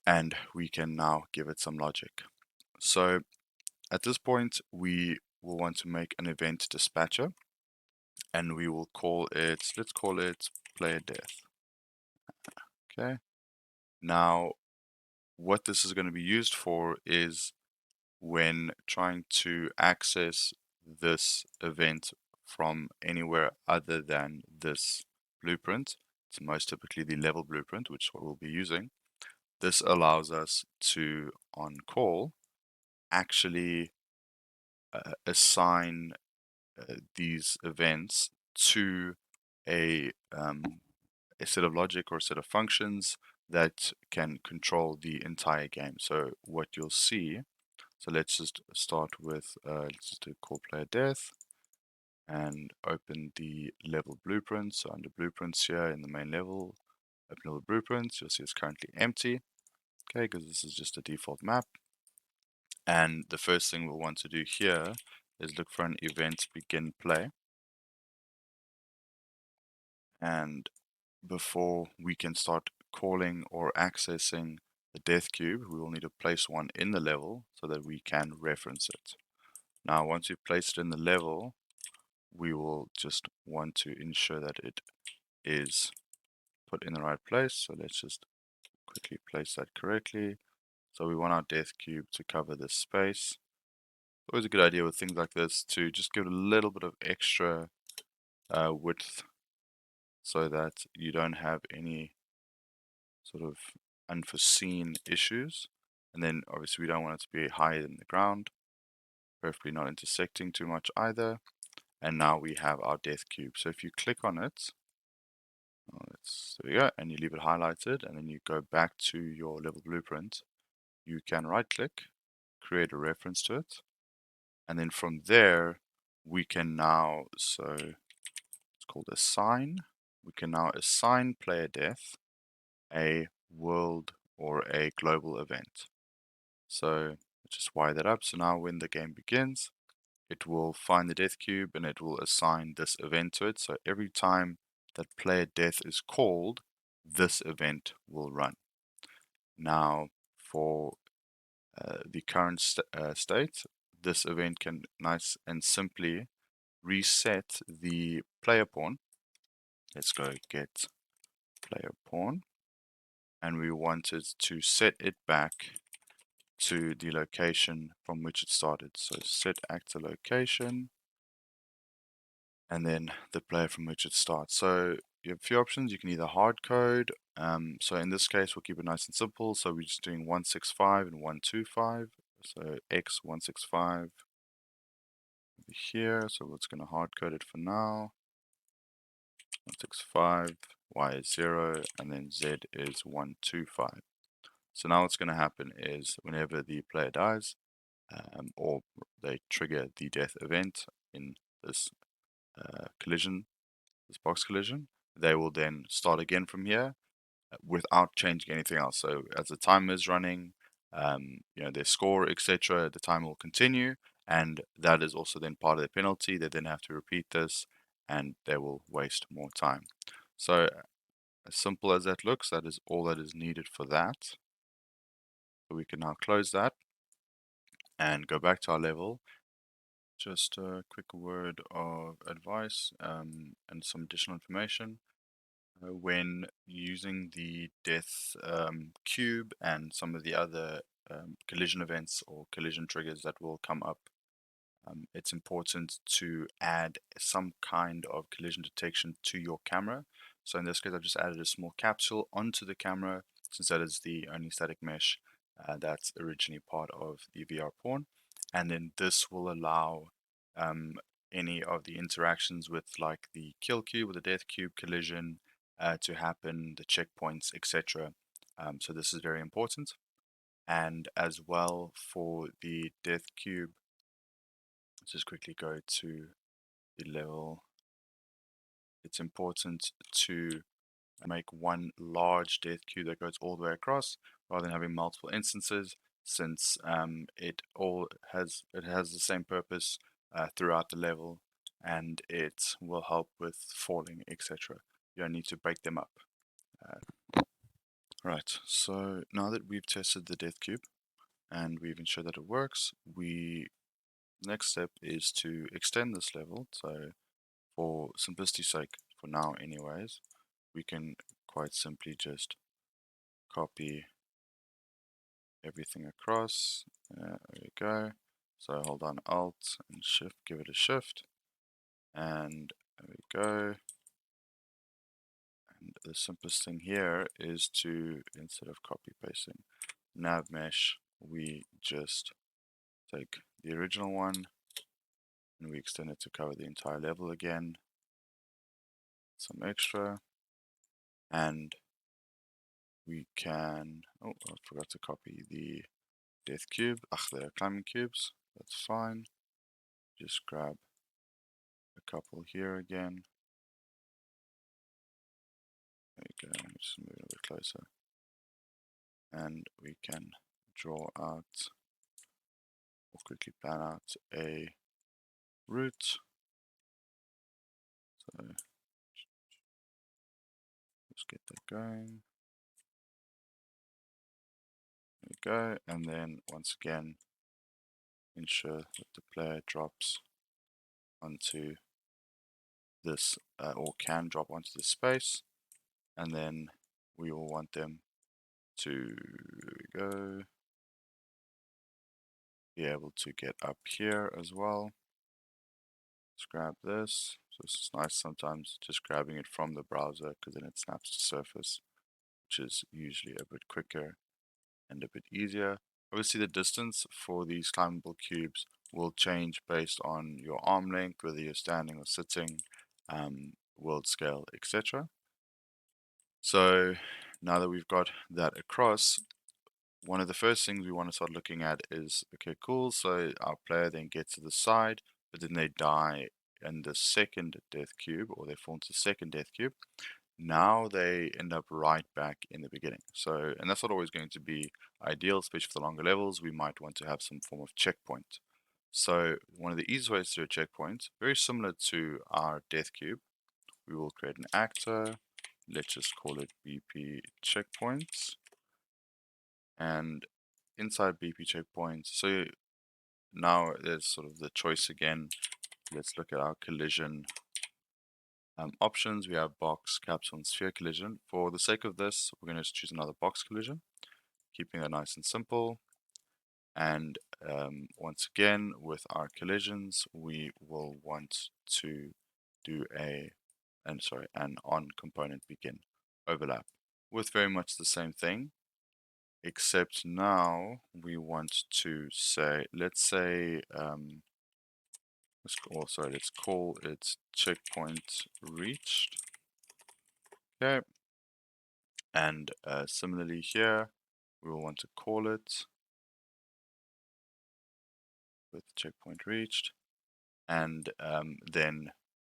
and we can now give it some logic. So at this point, we will want to make an event dispatcher, and we will call it, let's call it player death. Okay. Now, what this is going to be used for is when trying to access this event from anywhere other than this blueprint. It's most typically the level blueprint, which is what we'll be using. This allows us to, on call, actually assign these events to a set of logic or a set of functions that can control the entire game. So what you'll see, so let's just start with, let's just do call player death and open the level blueprint. So under blueprints here in the main level, open level blueprints, you'll see it's currently empty, okay, because this is just a default map. And the first thing we'll want to do here is look for an event begin play. And before we can start calling or accessing the death cube, we will need to place one in the level so that we can reference it. Now, once we've placed it in the level, we will just want to ensure that it is put in the right place. So let's just quickly place that correctly. So we want our death cube to cover this space. Always a good idea with things like this to just give it a little bit of extra width so that you don't have any sort of unforeseen issues. And then obviously we don't want it to be higher than the ground, preferably not intersecting too much either. And now we have our death cube. So if you click on it, there we go, and you leave it highlighted, and then you go back to your level blueprint, you can right click, create a reference to it, and then from there we can now, so it's called assign, we can now assign player death a world or a global event. So let's just wire that up. So now when the game begins, it will find the death cube and it will assign this event to it. So every time that player death is called, this event will run. Now for the current state, this event can nice and simply reset the player pawn. Let's go get player pawn, and we wanted to set it back to the location from which it started. So set actor location, and then the player from which it starts. So you have a few options. You can either hard code. So in this case, we'll keep it nice and simple. So we're just doing 165 and 125. So x165 over here. So we're just going to hard code it for now. 165, y is 0, and then z is 125. So now what's going to happen is whenever the player dies, or they trigger the death event in this collision, this box collision, they will then start again from here without changing anything else. So as the timer is running, their score, etc., the time will continue, and that is also then part of the penalty. They then have to repeat this, and they will waste more time. So as simple as that looks, that is all that is needed for that. So we can now close that and go back to our level. Just a quick word of advice and some additional information. When using the death cube and some of the other collision events or collision triggers that will come up, it's important to add some kind of collision detection to your camera. So in this case, I've just added a small capsule onto the camera, since that is the only static mesh that's originally part of the VR pawn. And then this will allow um, any of the interactions with like the kill cube or the death cube collision to happen, the checkpoints, etc. So this is very important. And as well for the death cube, let's just quickly go to the level. It's important to make one large death cube that goes all the way across rather than having multiple instances, since it has the same purpose throughout the level, and it will help with falling, etc. You don't need to break them up. Right, so now that we've tested the death cube and we've ensured that it works, next step is to extend this level. So for simplicity's sake, for now anyways, we can quite simply just copy everything across. There we go. So hold on Alt and Shift, give it a shift, and there we go. And the simplest thing here is to, instead of copy pasting nav mesh, we just take the original one and we extend it to cover the entire level again, some extra, and we can, oh, I forgot to copy the death cube, the climbing cubes, that's fine. Just grab a couple here again. There we go, just move it a bit closer. And we can draw out, or quickly plan out a route. So let's get that going. There we go, and then once again, ensure that the player drops onto this, or can drop onto the space, and then we will want them to go be able to get up here as well. Let's grab this. So this is nice sometimes, just grabbing it from the browser, because then it snaps to surface, which is usually a bit quicker and a bit easier. Obviously the distance for these climbable cubes will change based on your arm length, whether you're standing or sitting, world scale, etc. So now that we've got that across, one of the first things we want to start looking at is, okay, cool, so our player then gets to the side, but then they die in the second death cube, or they fall into the second death cube. Now they end up right back in the beginning. So, and that's not always going to be ideal, especially for the longer levels. We might want to have some form of checkpoint. So one of the easiest ways to do a checkpoint, very similar to our death cube, we will create an actor. Let's just call it BP checkpoints. And inside BP checkpoints, so now there's sort of the choice again. Let's look at our collision options. We have box, capsule, and sphere collision. For the sake of this, we're going to choose another box collision, keeping that nice and simple. And once again, with our collisions, we will want to do an on component begin overlap with very much the same thing, except now we want to say, let's say, let's call it checkpoint reached. Okay, and similarly here, we will want to call it with checkpoint reached, and then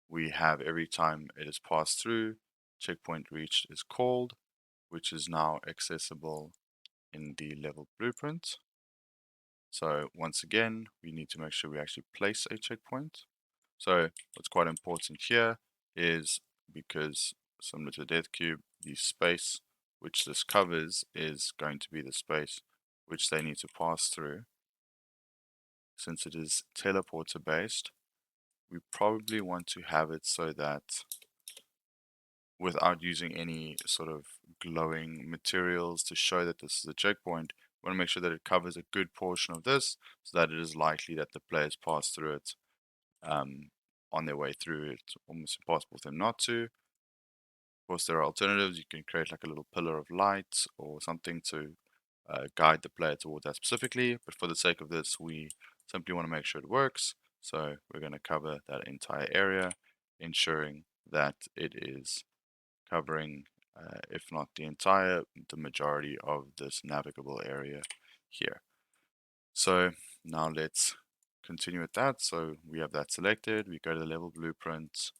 we have every time it is passed through, checkpoint reached is called, which is now accessible in the level blueprint. So once again, we need to make sure we actually place a checkpoint. So what's quite important here is, because similar to the death cube, the space which this covers is going to be the space which they need to pass through. Since it is teleporter based, we probably want to have it so that without using any sort of glowing materials to show that this is a checkpoint, we want to make sure that it covers a good portion of this so that it is likely that the players pass through it on their way through. It's almost impossible for them not to. Of course, there are alternatives. You can create like a little pillar of light or something to guide the player towards that specifically, but for the sake of this, we simply want to make sure it works. So we're going to cover that entire area, ensuring that it is covering, if not the majority of this navigable area here. So now let's continue with that. So we have that selected, we go to the level blueprint,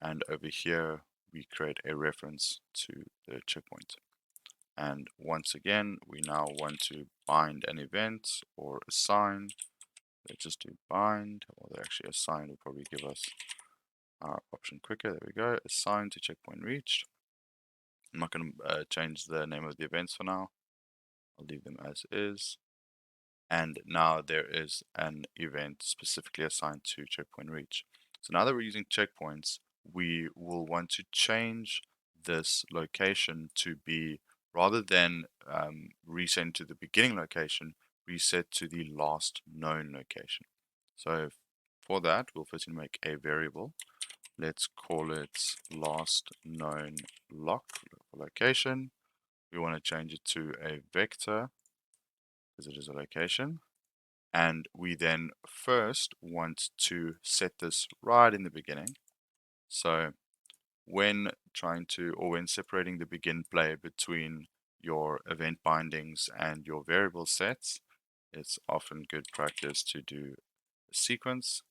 and over here we create a reference to the checkpoint. And once again, we now want to bind an event or assign. Let's just do bind, or actually assign will probably give us our option quicker. There we go, assign to checkpoint reached. I'm not going to change the name of the events for now. I'll leave them as is. And now there is an event specifically assigned to checkpoint reach. So now that we're using checkpoints, we will want to change this location to be, rather than reset to the beginning location, reset to the last known location. So for that, we'll first make a variable. Let's call it last known location. We want to change it to a vector because it is a location. And we then first want to set this right in the beginning. So when when separating the begin play between your event bindings and your variable sets, it's often good practice to do a sequence.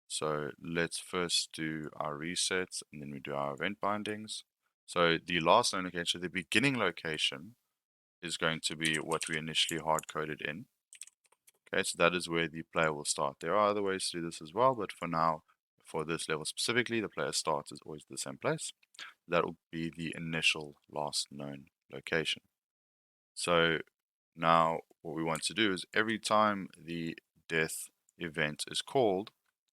So let's first do our resets and then we do our event bindings. So the last known location, the beginning location, is going to be what we initially hard coded in. Okay, so that is where the player will start. There are other ways to do this as well, but for now, for this level specifically, the player starts is always the same place. That will be the initial last known location. So now what we want to do is every time the death event is called,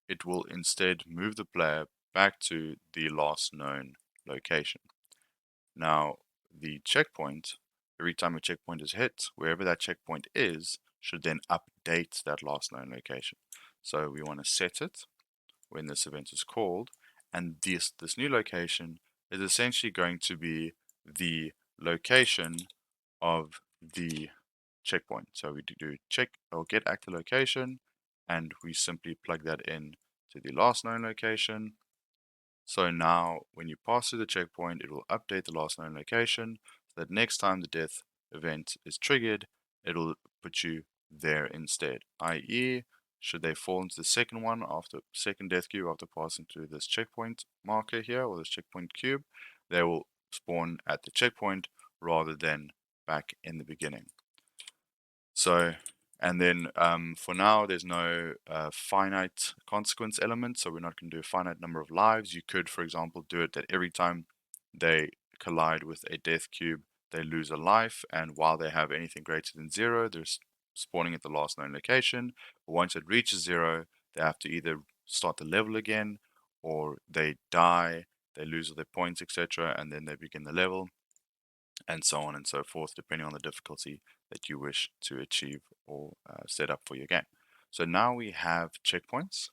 it will instead move the player back to the last known location. Now, the checkpoint, every time a checkpoint is hit, wherever that checkpoint is, should then update that last known location. So we want to set it when this event is called, and this new location is essentially going to be the location of the checkpoint. So we do check or get active location, and we simply plug that in to the last known location. So now when you pass through the checkpoint, it will update the last known location so that next time the death event is triggered, it'll put you there instead. i.e., should they fall into the second one after second death cube after passing through this checkpoint marker here or this checkpoint cube, they will spawn at the checkpoint rather than back in the beginning. So, and then for now, there's no finite consequence element, so we're not going to do a finite number of lives. You could, for example, do it that every time they collide with a death cube, they lose a life, and while they have anything greater than 0, they're spawning at the last known location. But once it reaches 0, they have to either start the level again, or they die, they lose all their points, etc., and then they begin the level, and so on and so forth, depending on the difficulty that you wish to achieve or set up for your game. So now we have checkpoints.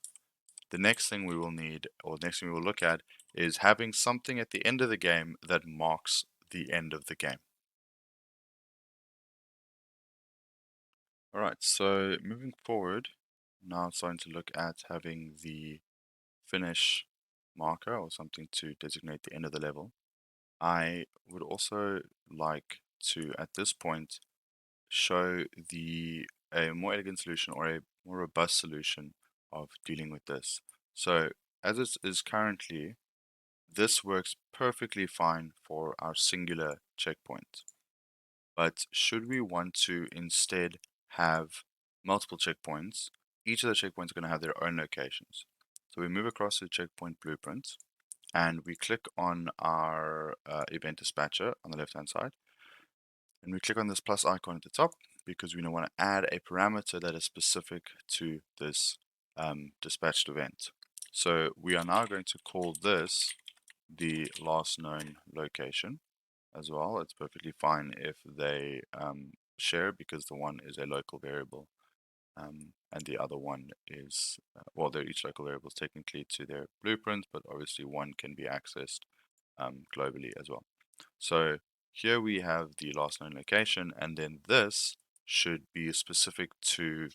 The next thing we will need, or the next thing we will look at, is having something at the end of the game that marks the end of the game. All right, so moving forward, now I'm starting to look at having the finish marker or something to designate the end of the level. I would also like to, at this point, show a more elegant solution or a more robust solution of dealing with this. So as it is currently, this works perfectly fine for our singular checkpoint. But should we want to instead have multiple checkpoints, each of the checkpoints are going to have their own locations. So we move across to the checkpoint blueprint and we click on our event dispatcher on the left hand side. And we click on this plus icon at the top because we want to add a parameter that is specific to this dispatched event. So we are now going to call this the last known location as well. It's perfectly fine if they share because the one is a local variable and the other one is, well, they're each local variables technically to their blueprint, but obviously one can be accessed globally as well. So here we have the last known location, and then this should be specific to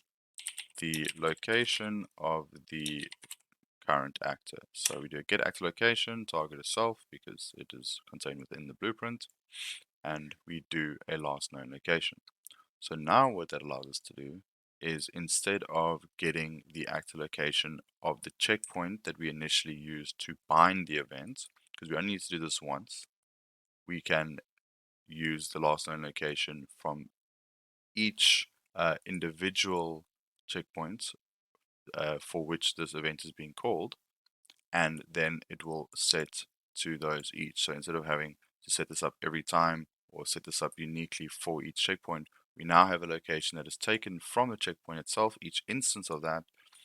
the location of the current actor. So we do a get actor location, target itself because it is contained within the blueprint, and we do a last known location. So now what that allows us to do is instead of getting the actor location of the checkpoint that we initially used to bind the event, because we only need to do this once, we can use the last known location from each individual checkpoint for which this event is being called, and then it will set to those each. So instead of having to set this up every time or set this up uniquely for each checkpoint, we now have a location that is taken from the checkpoint itself, each instance of that.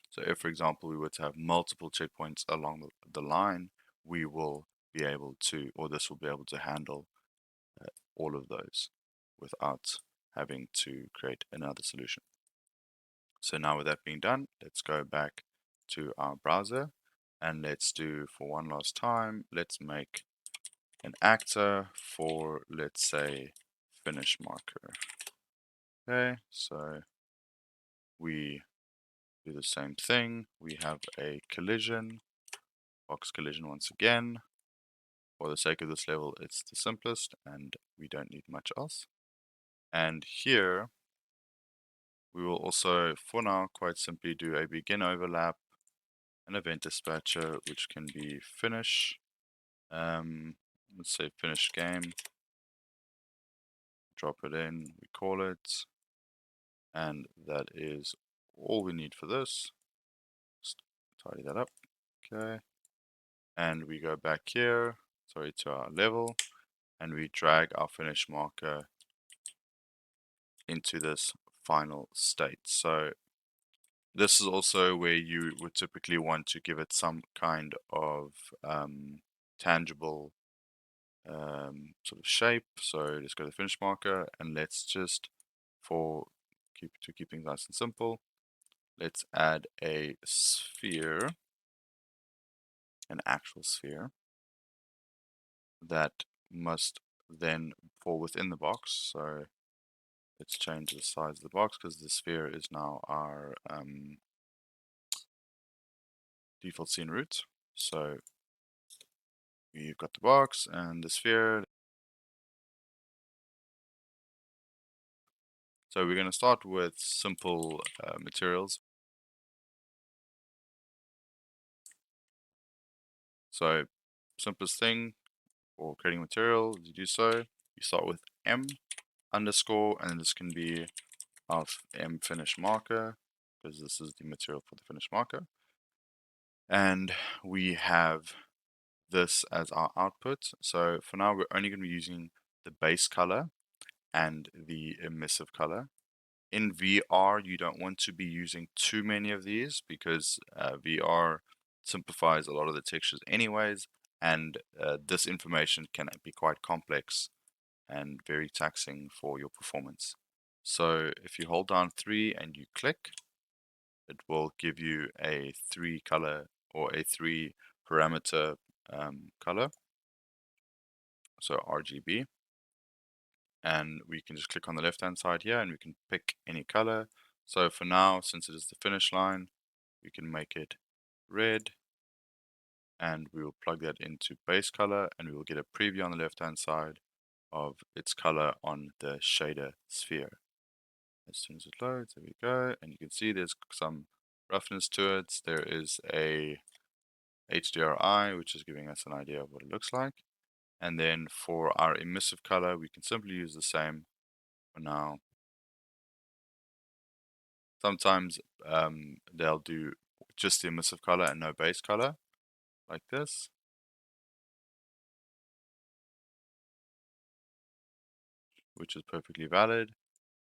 So if, for example, we were to have multiple checkpoints along the line, we will be able to, or this will be able to handle all of those without having to create another solution. So now with that being done, let's go back to our browser and let's do, for one last time, let's make an actor for, let's say, finish marker. Okay, so we do the same thing. We have a collision, box collision once again. For the sake of this level, it's the simplest and we don't need much else. And here we will also, for now, quite simply do a begin overlap, an event dispatcher, which can be finish. Let's say finish game. Drop it in, we call it, and that is all we need for this. Just tidy that up. Okay, and we go back here, sorry, to our level, and we drag our finish marker into this final state. So this is also where you would typically want to give it some kind of tangible sort of shape. So let's go to the finish marker and let's just, for keep things nice and simple, let's add a sphere, an actual sphere that must then fall within the box. So let's change the size of the box because the sphere is now our default scene root. So you've got the box and the sphere. So we're going to start with simple materials. So simplest thing for creating material, you do so, you start with M underscore, and this can be of M finish marker, because this is the material for the finish marker. And we have this as our output. So for now, we're only going to be using the base color and the emissive color. In VR, you don't want to be using too many of these because VR simplifies a lot of the textures anyways, and this information can be quite complex and very taxing for your performance. So if you hold down 3 and you click, it will give you a 3 color or a 3 parameter color, so RGB. and we can just click on the left hand side here and we can pick any color. So for now, since it is the finish line, we can make it red, and we will plug that into base color, and we will get a preview on the left hand side of its color on the shader sphere. As soon as it loads, there we go, and you can see there's some roughness to it. There is a HDRI, which is giving us an idea of what it looks like. And then for our emissive color, we can simply use the same for now. Sometimes they'll do just the emissive color and no base color, like this. Which is perfectly valid.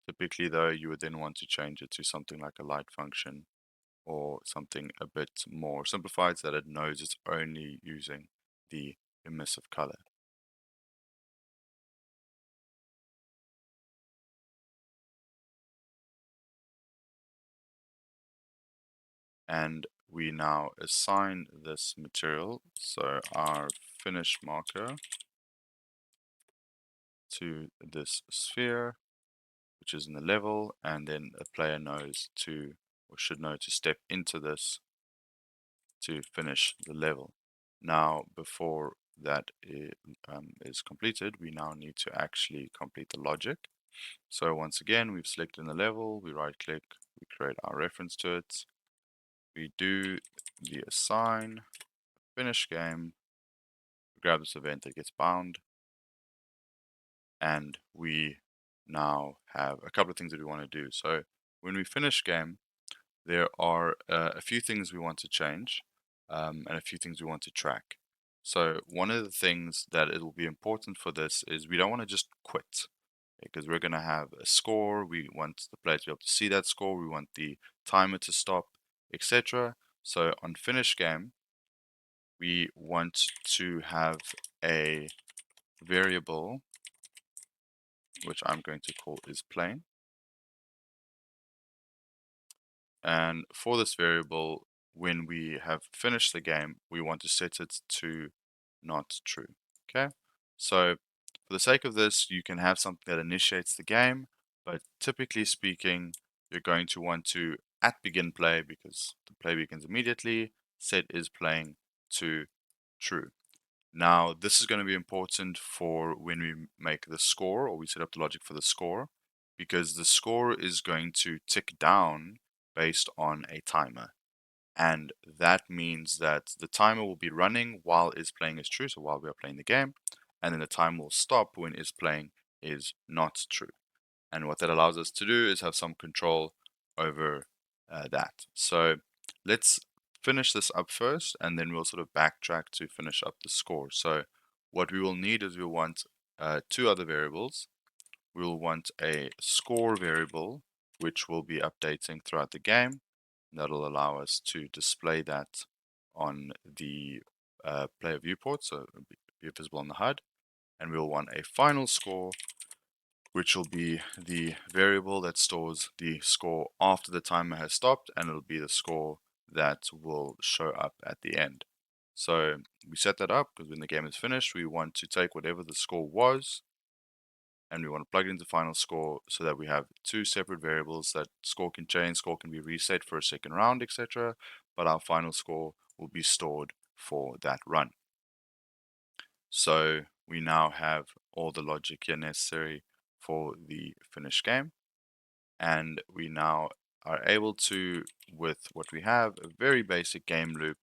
Typically, though, you would then want to change it to something like a light function or something a bit more simplified so that it knows it's only using the emissive color. And we now assign this material, so our finish marker, to this sphere, which is in the level, and then a player knows to, or should know to step into this to finish the level. Now, before that is completed, we now need to actually complete the logic. So once again, we've selected the level, we right click, we create our reference to it, we do the assign, finish game, grab this event that gets bound, and we now have a couple of things that we want to do. So when we finish game, there are a few things we want to change and a few things we want to track. So one of the things that it will be important for this is we don't want to just quit, because we're going to have a score. We want the player to be able to see that score. We want the timer to stop, etc. So on finish game, we want to have a variable, which I'm going to call is plain. And for this variable, when we have finished the game, we want to set it to not true. Okay, so for the sake of this, you can have something that initiates the game, but typically speaking, you're going to want to, at begin play, because the play begins immediately, set is playing to true. Now, this is going to be important for when we make the score, or we set up the logic for the score, because the score is going to tick down based on a timer. And that means that the timer will be running while is playing is true, so while we are playing the game, and then the time will stop when is playing is not true. And what that allows us to do is have some control over that. So let's finish this up first, and then we'll sort of backtrack to finish up the score. So what we will need is we'll want two other variables. We'll want a score variable, which will be updating throughout the game. That'll allow us to display that on the player viewport, so it'll be visible on the HUD. And we'll want a final score, which will be the variable that stores the score after the timer has stopped, and it'll be the score that will show up at the end. So we set that up because when the game is finished, we want to take whatever the score was, and we want to plug it into final score so that we have two separate variables. That score can change, score can be reset for a second round, etc. But our final score will be stored for that run. So we now have all the logic here necessary for the finished game, and we now are able to, with what we have, a very basic game loop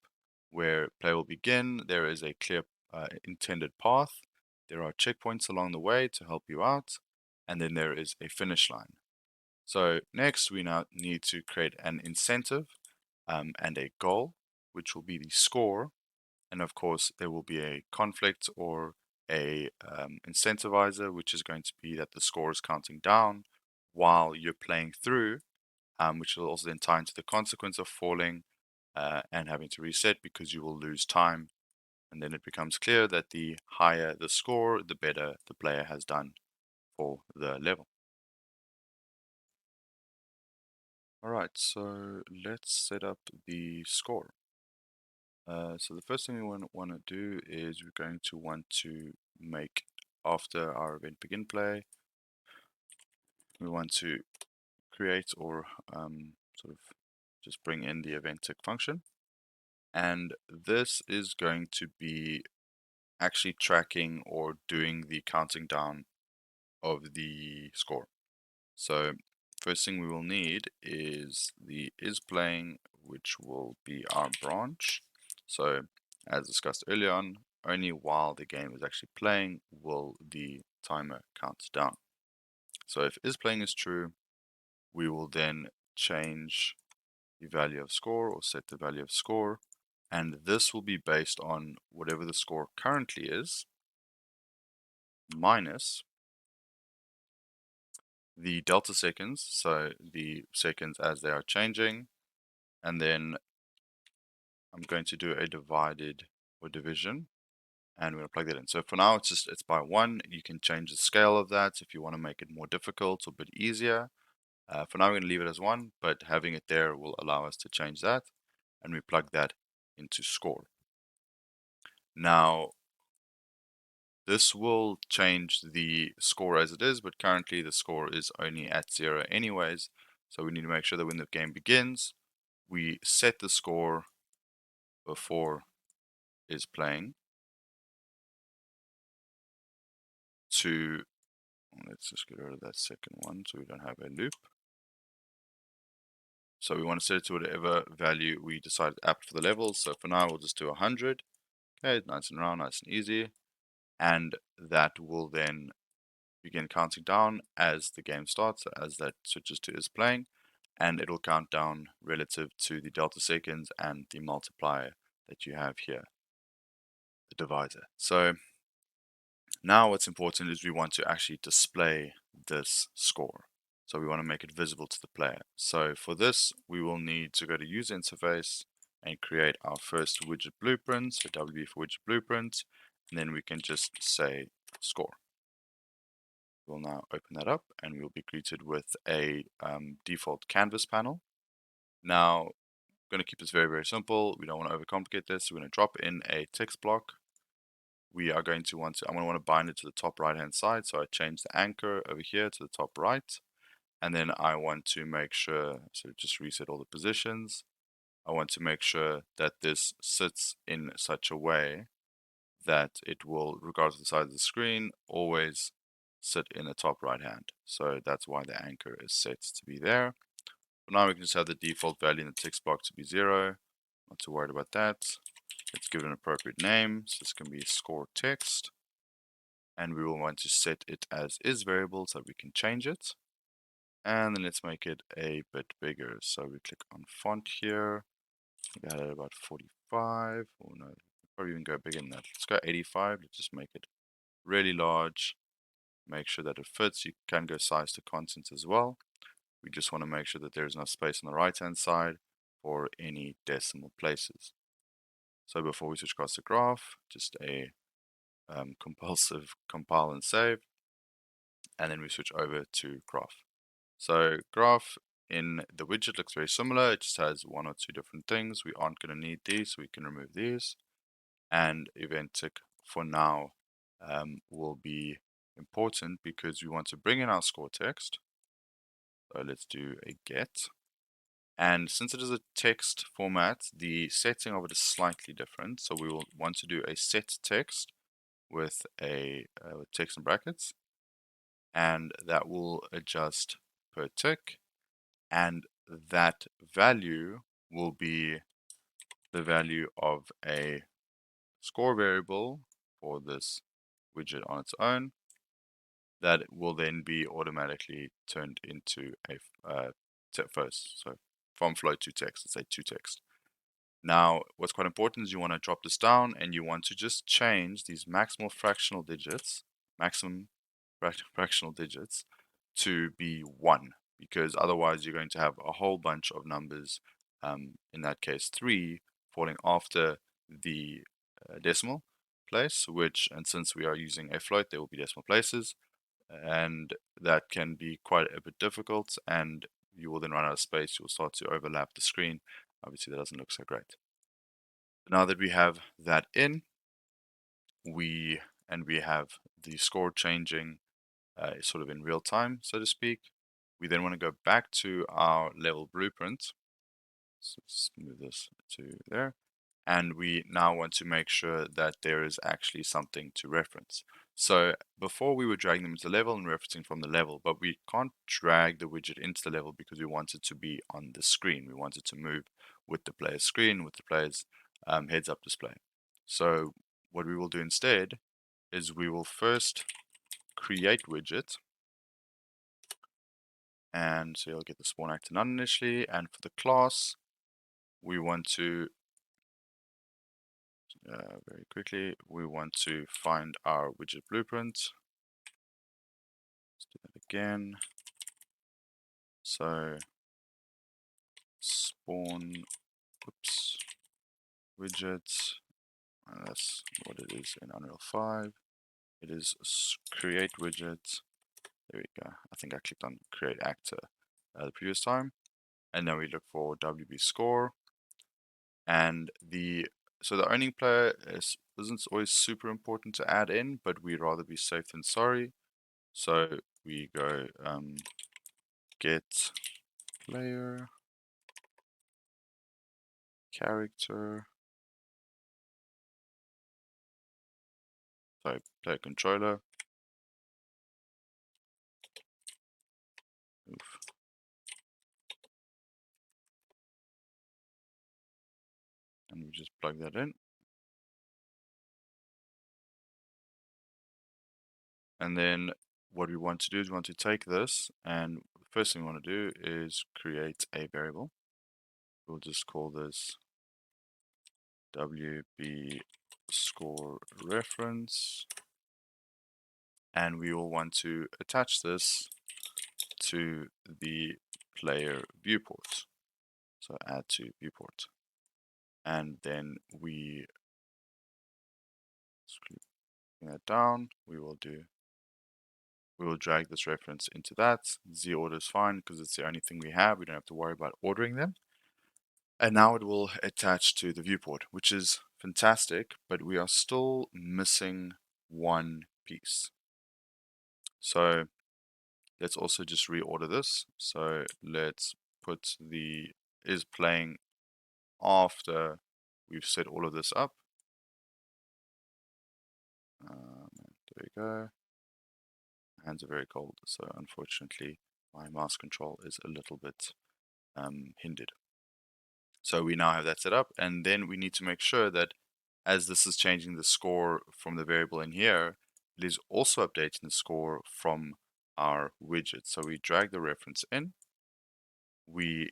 where play will begin. There is a clear intended path. There are checkpoints along the way to help you out, and then there is a finish line. So next we now need to create an incentive and a goal, which will be the score. And of course, there will be a conflict or a incentivizer, which is going to be that the score is counting down while you're playing through, which will also then tie into the consequence of falling and having to reset, because you will lose time. And then it becomes clear that the higher the score, the better the player has done for the level. All right, so let's set up the score. So the first thing we want to do is we're going to want to make, after our event begin play, we want to create or sort of just bring in the event tick function. And this is going to be actually tracking or doing the counting down of the score. So first thing we will need is the isPlaying, which will be our branch. So as discussed earlier on, only while the game is actually playing will the timer count down. So if isPlaying is true, we will then change the value of score or set the value of score, and this will be based on whatever the score currently is minus the delta seconds, so the seconds as they are changing, and then I'm going to do a divided or division, and we're going to plug that in. So for now it's by 1. You can change the scale of that if you want to make it more difficult or a bit easier. For now we're going to leave it as 1, but having it there will allow us to change that, and we plug that into score. Now this will change the score as it is, but currently the score is only at 0 anyways, so we need to make sure that when the game begins, we set the score before isPlaying to, let's just get rid of that second one so we don't have a loop. So we want to set it to whatever value we decide apt for the levels. So for now we'll just do 100. Okay, nice and round, nice and easy. And that will then begin counting down as the game starts, as that switches to isPlaying, and it'll count down relative to the delta seconds and the multiplier that you have here, the divisor. So now what's important is we want to actually display this score. So we want to make it visible to the player. So for this, we will need to go to user interface and create our first widget blueprint, so WB for widget blueprint, and then we can just say score. We'll now open that up and we'll be greeted with a default canvas panel. Now, I'm going to keep this very, very simple. We don't want to overcomplicate this. We're going to drop in a text block. We are going to want to, I'm going to want to bind it to the top right hand side. So I change the anchor over here to the top right. And then I want to make sure, so just reset all the positions. I want to make sure that this sits in such a way that it will, regardless of the size of the screen, always sit in the top right hand. So that's why the anchor is set to be there. But now we can just have the default value in the text box to be 0. Not too worried about that. Let's give it an appropriate name. So this can be score text. And we will want to set it as is variable so we can change it. And then let's make it a bit bigger. So we click on font here. We got it about 45. Oh no, probably even go bigger than that. Let's go 85. Let's just make it really large. Make sure that it fits. You can go size to content as well. We just want to make sure that there's enough space on the right hand side for any decimal places. So before we switch across the graph, just a compulsive compile and save, and then we switch over to graph. So graph in the widget looks very similar. It just has 1 or 2 different things. We aren't going to need these, so we can remove these. And event tick for now will be important because we want to bring in our score text. So let's do a get. And since it is a text format, the setting of it is slightly different. So we will want to do a set text with a with text in brackets, and that will adjust per tick, and that value will be the value of a score variable for this widget on its own that will then be automatically turned into a first. So from float to text, let's say to text. Now, what's quite important is you want to drop this down and you want to just change these maximal fractional digits, maximum fractional digits, to be 1, because otherwise you're going to have a whole bunch of numbers, in that case 3, falling after the decimal place, and since we are using a float, there will be decimal places, and that can be quite a bit difficult, and you will then run out of space. You'll start to overlap the screen. Obviously, that doesn't look so great. Now that we have that in, we have the score changing sort of in real time, so to speak. We then want to go back to our level blueprint. So let's move this to there. And we now want to make sure that there is actually something to reference. So before we were dragging them into the level and referencing from the level, but we can't drag the widget into the level because we want it to be on the screen. We want it to move with the player's screen, with the player's heads-up display. So what we will do instead is we will first create widget, and so you'll get the spawn actor none initially, and for the class we want to very quickly, we want to find our widget blueprint. Let's do that again. So spawn, oops, widget, and that's what it is in Unreal 5. It is create widget. There we go. I think I clicked on create actor the previous time. And then we look for WB score. And so the owning player isn't always super important to add in, but we'd rather be safe than sorry. So we go get player character, sorry, player controller. Oof. And we just plug that in. And then what we want to do is we want to take this, and the first thing we want to do is create a variable. We'll just call this WB score reference, and we will want to attach this to the player viewport. So add to viewport, and then we bring that down. We will drag this reference into that. Z order is fine because it's the only thing we have. We don't have to worry about ordering them. And now it will attach to the viewport, which is fantastic, but we are still missing one piece. So let's also just reorder this. So let's put the is playing after we've set all of this up. There we go. Hands are very cold, so unfortunately my mouse control is a little bit hindered. So we now have that set up, and then we need to make sure that as this is changing the score from the variable in here, it is also updating the score from our widget. So we drag the reference in, we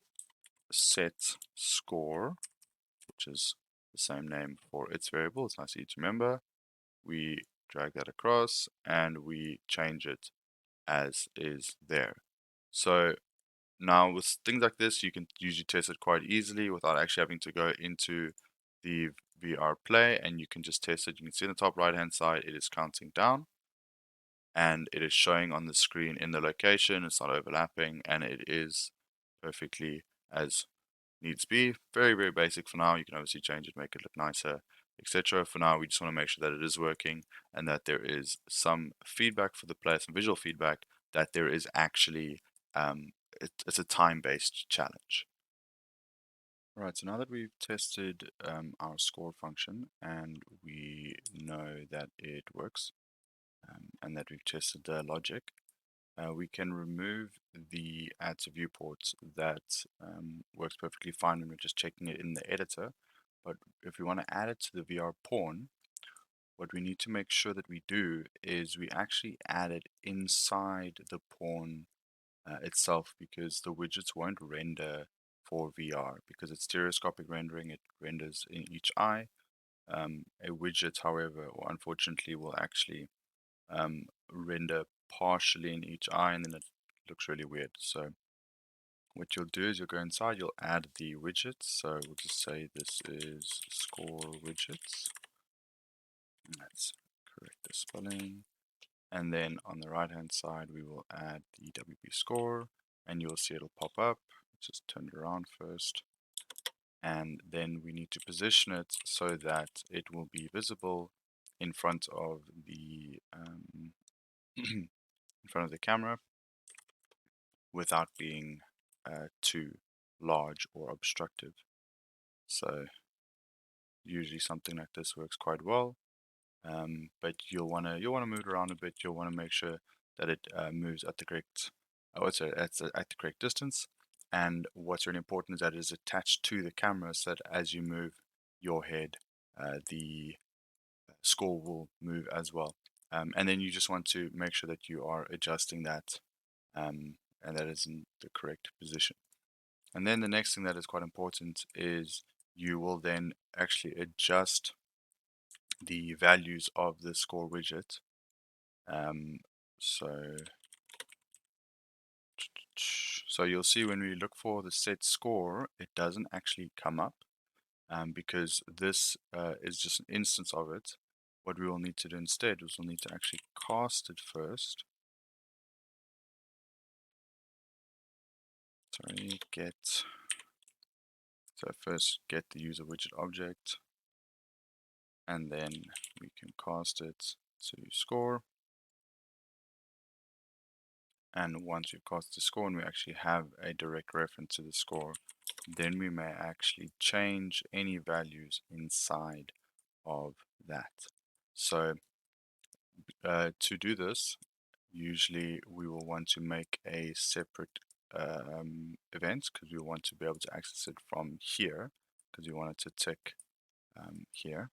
set score, which is the same name for its variable. It's nice easy to remember. We drag that across and we change it as is there. So now with things like this, you can usually test it quite easily without actually having to go into the VR play, and you can just test it. You can see in the top right hand side, it is counting down and it is showing on the screen in the location. It's not overlapping and it is perfectly as needs be. Very, very basic for now. You can obviously change it, make it look nicer, etc. For now, we just want to make sure that it is working and that there is some feedback for the player, some visual feedback that there is actually it's a time-based challenge. Right, so now that we've tested our score function and we know that it works and that we've tested the logic, we can remove the add to viewports that works perfectly fine when we're just checking it in the editor. But if we want to add it to the VR pawn, what we need to make sure that we do is we actually add it inside the pawn itself, because the widgets won't render for VR because it's stereoscopic rendering. It renders in each eye. A widget, however, or unfortunately, will actually render partially in each eye, and then it looks really weird. So what you'll do is you'll go inside, you'll add the widgets. So we'll just say this is score widgets. Let's correct the spelling. And then on the right hand side, we will add the WB score, and you'll see it'll pop up. Just turn it around first. And then we need to position it so that it will be visible in front of the in front of the camera. without being too large or obstructive. So usually something like this works quite well. But you'll wanna move it around a bit. You'll want to make sure that it moves at the correct, at the correct distance. And what's really important is that it is attached to the camera, so that as you move your head, the score will move as well. And then you just want to make sure that you are adjusting that, and that is in the correct position. And then the next thing that is quite important is you will then actually adjust the values of the score widget. Um, so, so you'll see when we look for the set score, it doesn't actually come up, because this is just an instance of it. What we will need to do instead is we'll need to actually cast it first. Sorry, so first get the user widget object, and then we can cast it to score. And once we've cast the score and we actually have a direct reference to the score, then we may actually change any values inside of that. So to do this, usually we will want to make a separate event, because we want to be able to access it from here, because we want it to tick here,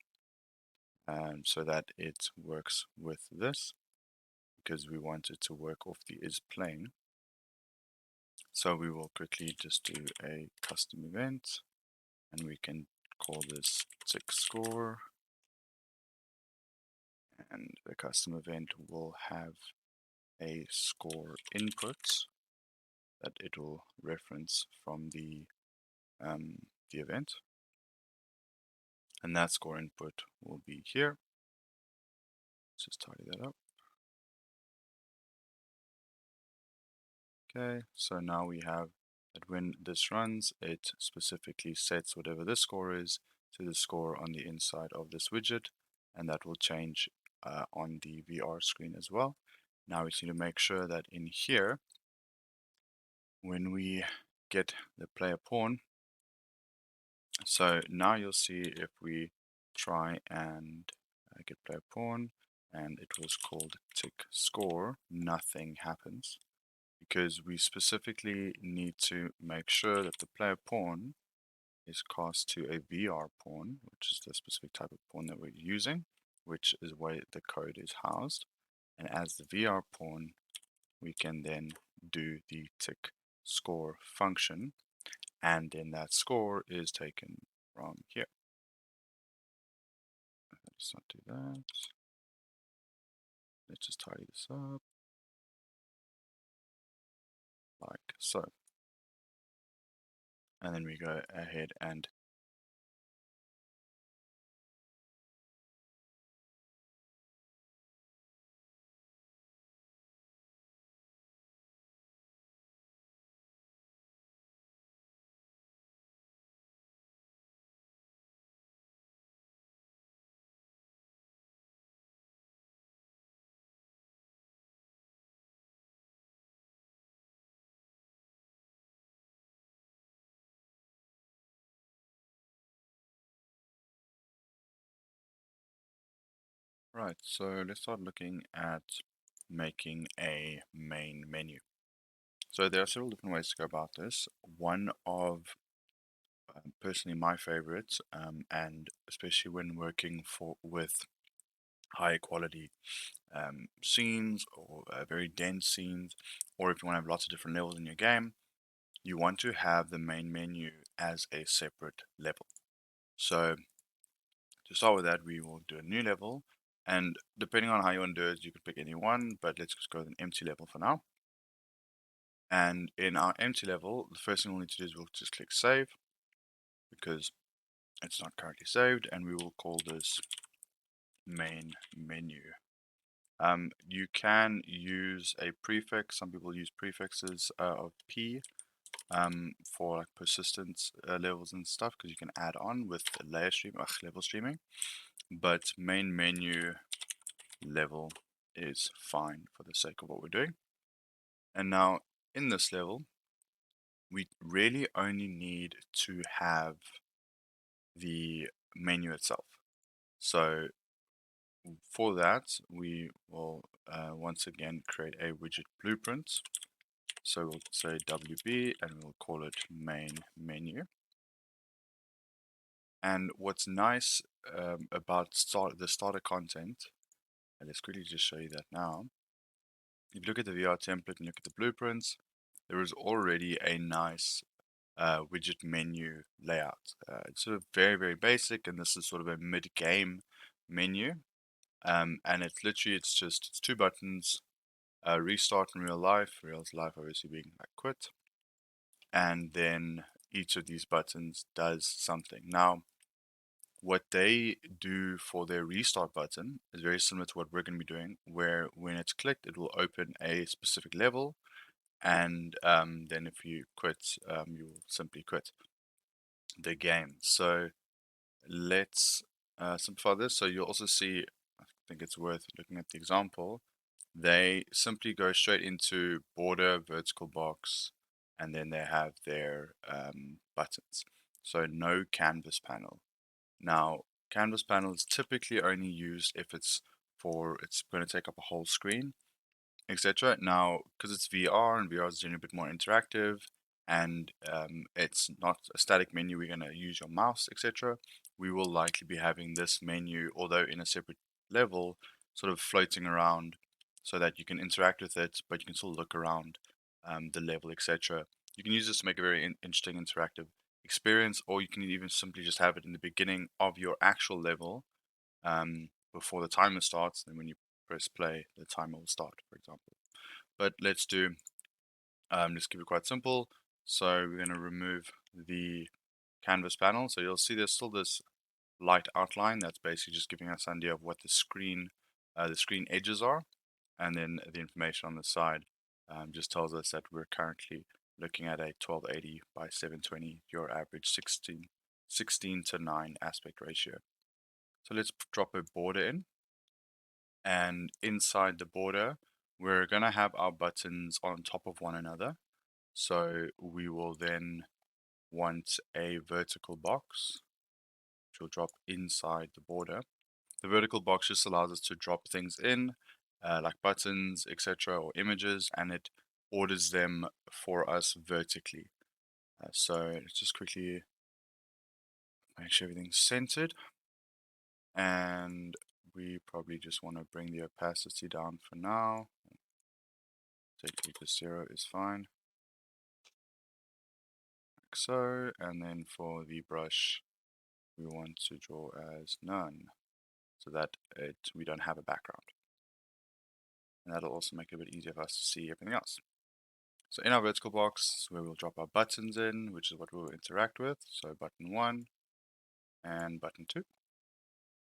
so that it works with this, because we want it to work off the is playing. So we will quickly just do a custom event, and we can call this tick score, and the custom event will have a score input that it will reference from the event, and that score input will be here. Let's just tidy that up. Okay, so now we have that when this runs, it specifically sets whatever this score is to the score on the inside of this widget, and that will change on the VR screen as well. Now we need to make sure that in here, when we get the player pawn, so now you'll see if we try and get player pawn, and it was called tick score, nothing happens, because we specifically need to make sure that the player pawn is cast to a VR pawn, which is the specific type of pawn that we're using, which is where the code is housed. And as the VR pawn, we can then do the tick score function, and then that score is taken from here. Let's not do that. Let's just tidy this up like so. And then we go ahead and right, so let's start looking at making a main menu. So there are several different ways to go about this. One of personally my favorites, and especially when working with high quality scenes, or very dense scenes, or if you want to have lots of different levels in your game, you want to have the main menu as a separate level. So to start with that, we will do a new level, and depending on how you want to do it, you could pick any one, but let's just go with an empty level for now. And in our empty level, the first thing we'll need to do is we'll just click save, because it's not currently saved, and we will call this main menu. You can use a prefix. Some people use prefixes of P for like persistence levels and stuff, because you can add on with layer stream, level streaming. But main menu level is fine for the sake of what we're doing. And now in this level, we really only need to have the menu itself. So for that, we will once again create a widget blueprint. So we'll say WB and we'll call it main menu. And what's nice about the starter content, and let's quickly just show you that now. If you look at the VR template and look at the blueprints, there is already a nice widget menu layout. It's sort of very, very basic, and this is sort of a mid-game menu. And it's two buttons, restart in real life obviously being like quit, and then each of these buttons does something. Now, what they do for their restart button is very similar to what we're going to be doing, where when it's clicked, it will open a specific level, and then if you quit, you will simply quit the game. So let's simplify this. So you'll also see, I think it's worth looking at the example. They simply go straight into border, vertical box, and then they have their buttons. So no canvas panel. Now, canvas panel is typically only used if it's going to take up a whole screen, etc. Now, because it's VR and VR is generally a bit more interactive, and it's not a static menu, we're going to use your mouse, etc. We will likely be having this menu, although in a separate level, sort of floating around so that you can interact with it, but you can still look around the level, etc. You can use this to make a very interesting interactive experience, or you can even simply just have it in the beginning of your actual level before the timer starts. Then when you press play, the timer will start, for example. But let's keep it quite simple. So we're going to remove the canvas panel. So you'll see there's still this light outline that's basically just giving us an idea of what the screen edges are, and then the information on the side just tells us that we're currently looking at a 1280 by 720, your average 16 to 9 aspect ratio. So let's drop a border in, and inside the border, we're going to have our buttons on top of one another. So we will then want a vertical box, which will drop inside the border. The vertical box just allows us to drop things in, like buttons, etc., or images, and it orders them for us vertically. So let's just quickly make sure everything's centered. And we probably just want to bring the opacity down for now. Take it to 0 is fine. Like so. And then for the brush, we want to draw as none, so that we don't have a background. And that'll also make it a bit easier for us to see everything else. So in our vertical box, where we'll drop our buttons in, which is what we'll interact with. So button 1 and button 2.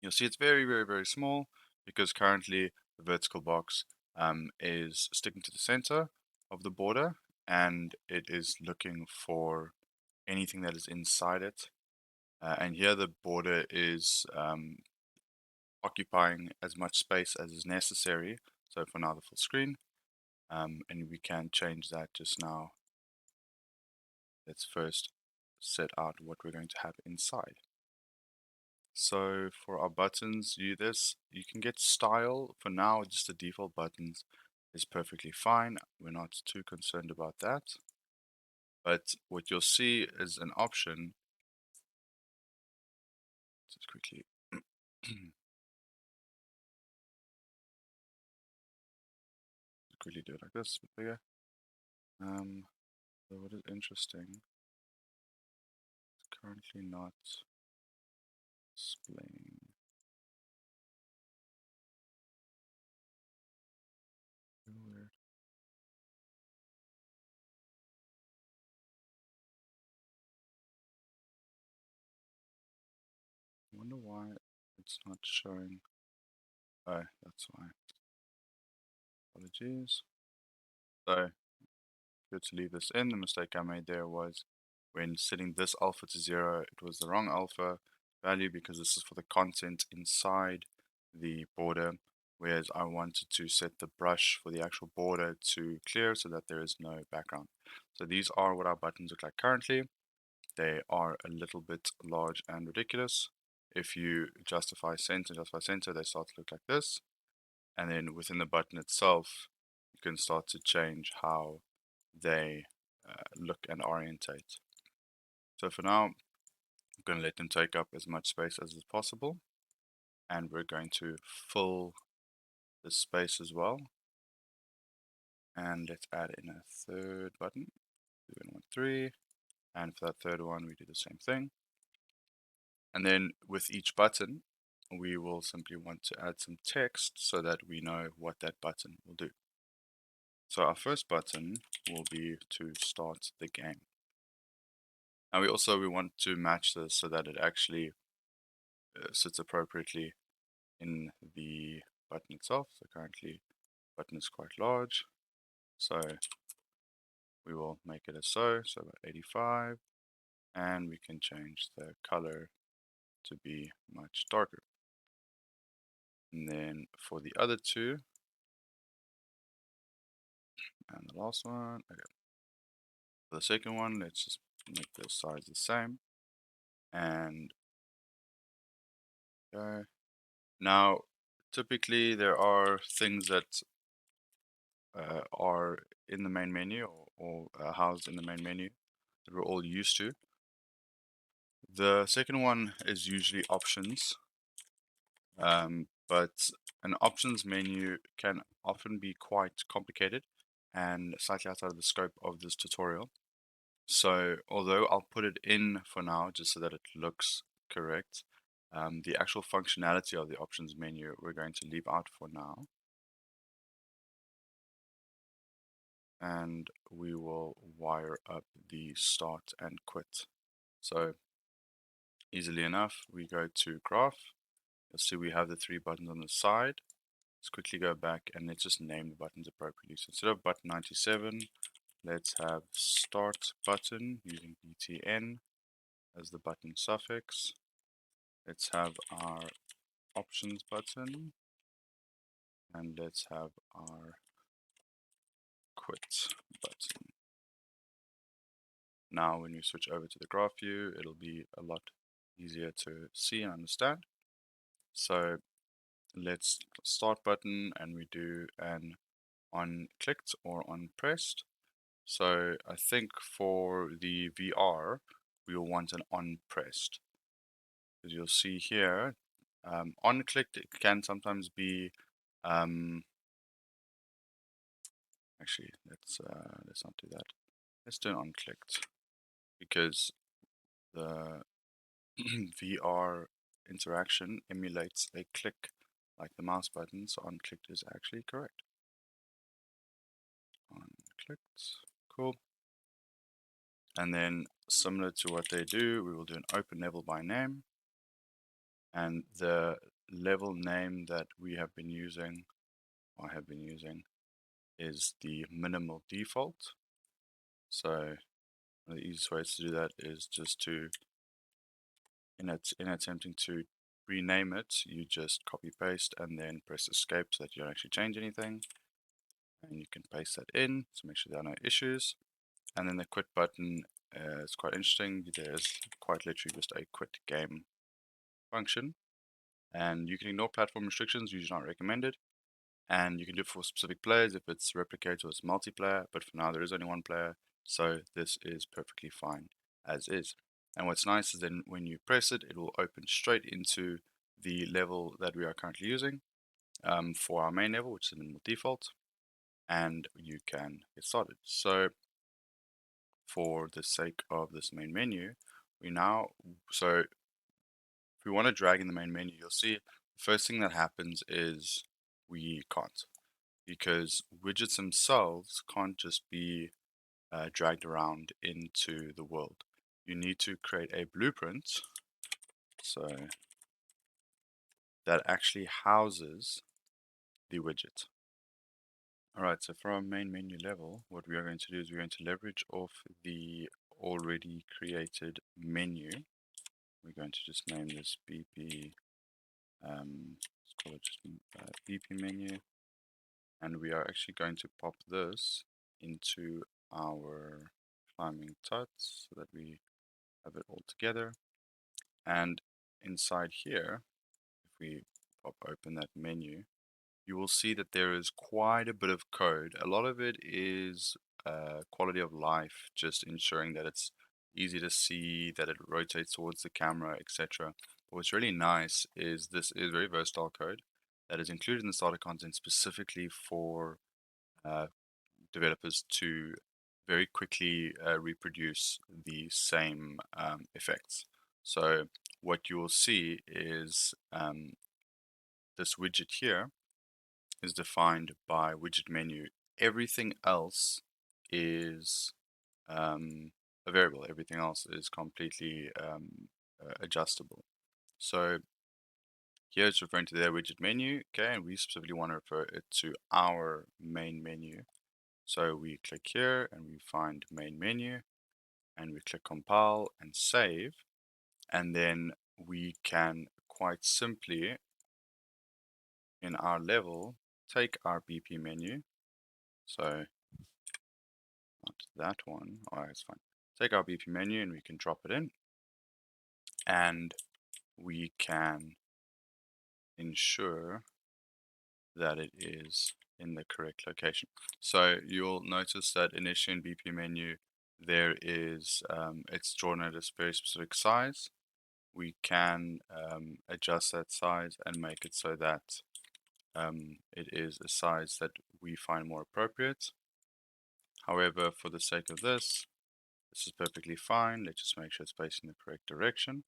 You'll see it's very, very, very small because currently the vertical box is sticking to the center of the border, and it is looking for anything that is inside it. And here the border is occupying as much space as is necessary. So for now the full screen, and we can change that just now. Let's first set out what we're going to have inside. So for our buttons, you can get style. For now, just the default buttons is perfectly fine. We're not too concerned about that. But what you'll see is an option. Just quickly quickly do it like this, a bit bigger. So what is interesting, it's currently not displaying. Weird. I wonder why it's not showing. Oh, that's why. Apologies. So good to leave this in. The mistake I made there was when setting this alpha to 0, it was the wrong alpha value because this is for the content inside the border, whereas I wanted to set the brush for the actual border to clear so that there is no background. So these are what our buttons look like currently. They are a little bit large and ridiculous. If you justify center, they start to look like this. And then within the button itself, you can start to change how they look and orientate. So for now, I'm going to let them take up as much space as is possible. And we're going to fill the space as well. And let's add in a third button. 3. And for that third one, we do the same thing. And then with each button, we will simply want to add some text so that we know what that button will do. So our first button will be to start the game. Now we want to match this so that it actually sits appropriately in the button itself. So currently button is quite large, so we will make it as so about 85, and we can change the color to be much darker. And then for the other two, and the last one, okay. For the second one, let's just make the size the same, and go. Now, typically there are things that are in the main menu or housed in the main menu that we're all used to. The second one is usually options, but an options menu can often be quite complicated and slightly outside of the scope of this tutorial. So although I'll put it in for now just so that it looks correct, the actual functionality of the options menu we're going to leave out for now. And we will wire up the start and quit. So easily enough, we go to graph. You'll see we have the 3 buttons on the side. Let's quickly go back and let's just name the buttons appropriately. So instead of button 97, let's have start button using btn as the button suffix. Let's have our options button, and let's have our quit button. Now when we switch over to the graph view, it'll be a lot easier to see and understand. So let's start button, and we do an on clicked or on pressed. So I think for the VR, we will want an on pressed. As you'll see here, on clicked it can sometimes be actually let's not do that. Let's do an on clicked because the VR interaction emulates a click like the mouse button, so on clicked is actually correct. On clicked, cool. And then similar to what they do, we will do an open level by name. And the level name that we have been using, or have been using, is the minimal default. So one of the easiest ways to do that is just to, in attempting to rename it, you just copy paste and then press escape so that you don't actually change anything. And you can paste that in to make sure there are no issues. And then the quit button is quite interesting. There's quite literally just a quit game function. And you can ignore platform restrictions, usually not recommended. And you can do it for specific players if it's replicate or it's multiplayer, but for now there is only one player, so this is perfectly fine as is. And what's nice is then when you press it, it will open straight into the level that we are currently using for our main level, which is the minimal default, and you can get started. So for the sake of this main menu, so if we want to drag in the main menu, you'll see the first thing that happens is we can't, because widgets themselves can't just be dragged around into the world. You need to create a blueprint so that actually houses the widget. Alright, so for our main menu level, what we are going to do is we're going to leverage off the already created menu. We're going to just name this BP call it just BP menu, and we are actually going to pop this into our climbing tuts so that we have it all together. And inside here, if we pop open that menu, you will see that there is quite a bit of code. A lot of it is quality of life, just ensuring that it's easy to see, that it rotates towards the camera, etc. But what's really nice is this is very versatile code that is included in the starter content specifically for uh, developers to very quickly reproduce the same effects. So what you will see is this widget here is defined by widget menu. Everything else is a variable. Everything else is completely adjustable. So here it's referring to their widget menu, okay, and we specifically want to refer it to our main menu. So we click here and we find main menu and we click compile and save, and then we can quite simply in our level take our BP menu. So not that one. Alright, it's fine. Take our BP menu and we can drop it in, and we can ensure that it is in the correct location. So you'll notice that initially in BP menu there is it's drawn at a very specific size. We can adjust that size and make it so that it is a size that we find more appropriate. However, for the sake of this is perfectly fine. Let's just make sure it's facing the correct direction.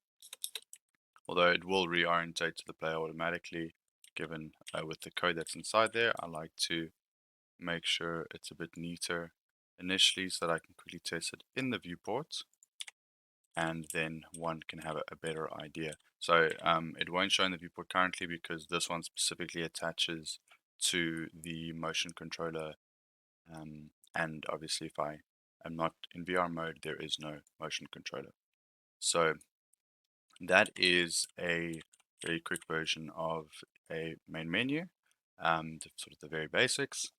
Although it will reorientate to the player automatically, given with the code that's inside there, I like to make sure it's a bit neater initially so that I can quickly test it in the viewport, and then one can have a better idea. So it won't show in the viewport currently because this one specifically attaches to the motion controller, and obviously if I am not in VR mode there is no motion controller. So that is a very quick version of a main menu, sort of the very basics.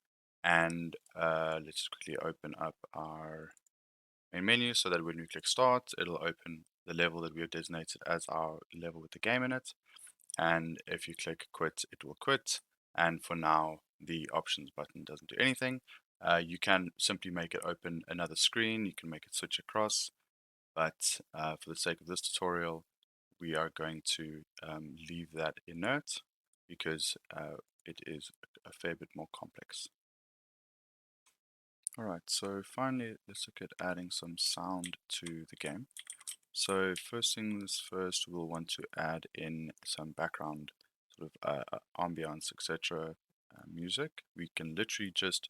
And let's just quickly open up our main menu so that when we click start, it'll open the level that we have designated as our level with the game in it. And if you click quit, it will quit. And for now, the options button doesn't do anything. You can simply make it open another screen. You can make it switch across. But for the sake of this tutorial, we are going to leave that inert because it is a fair bit more complex. Alright, so finally let's look at adding some sound to the game. So first things first, we'll want to add in some background sort of ambience, etc. Music. We can literally just,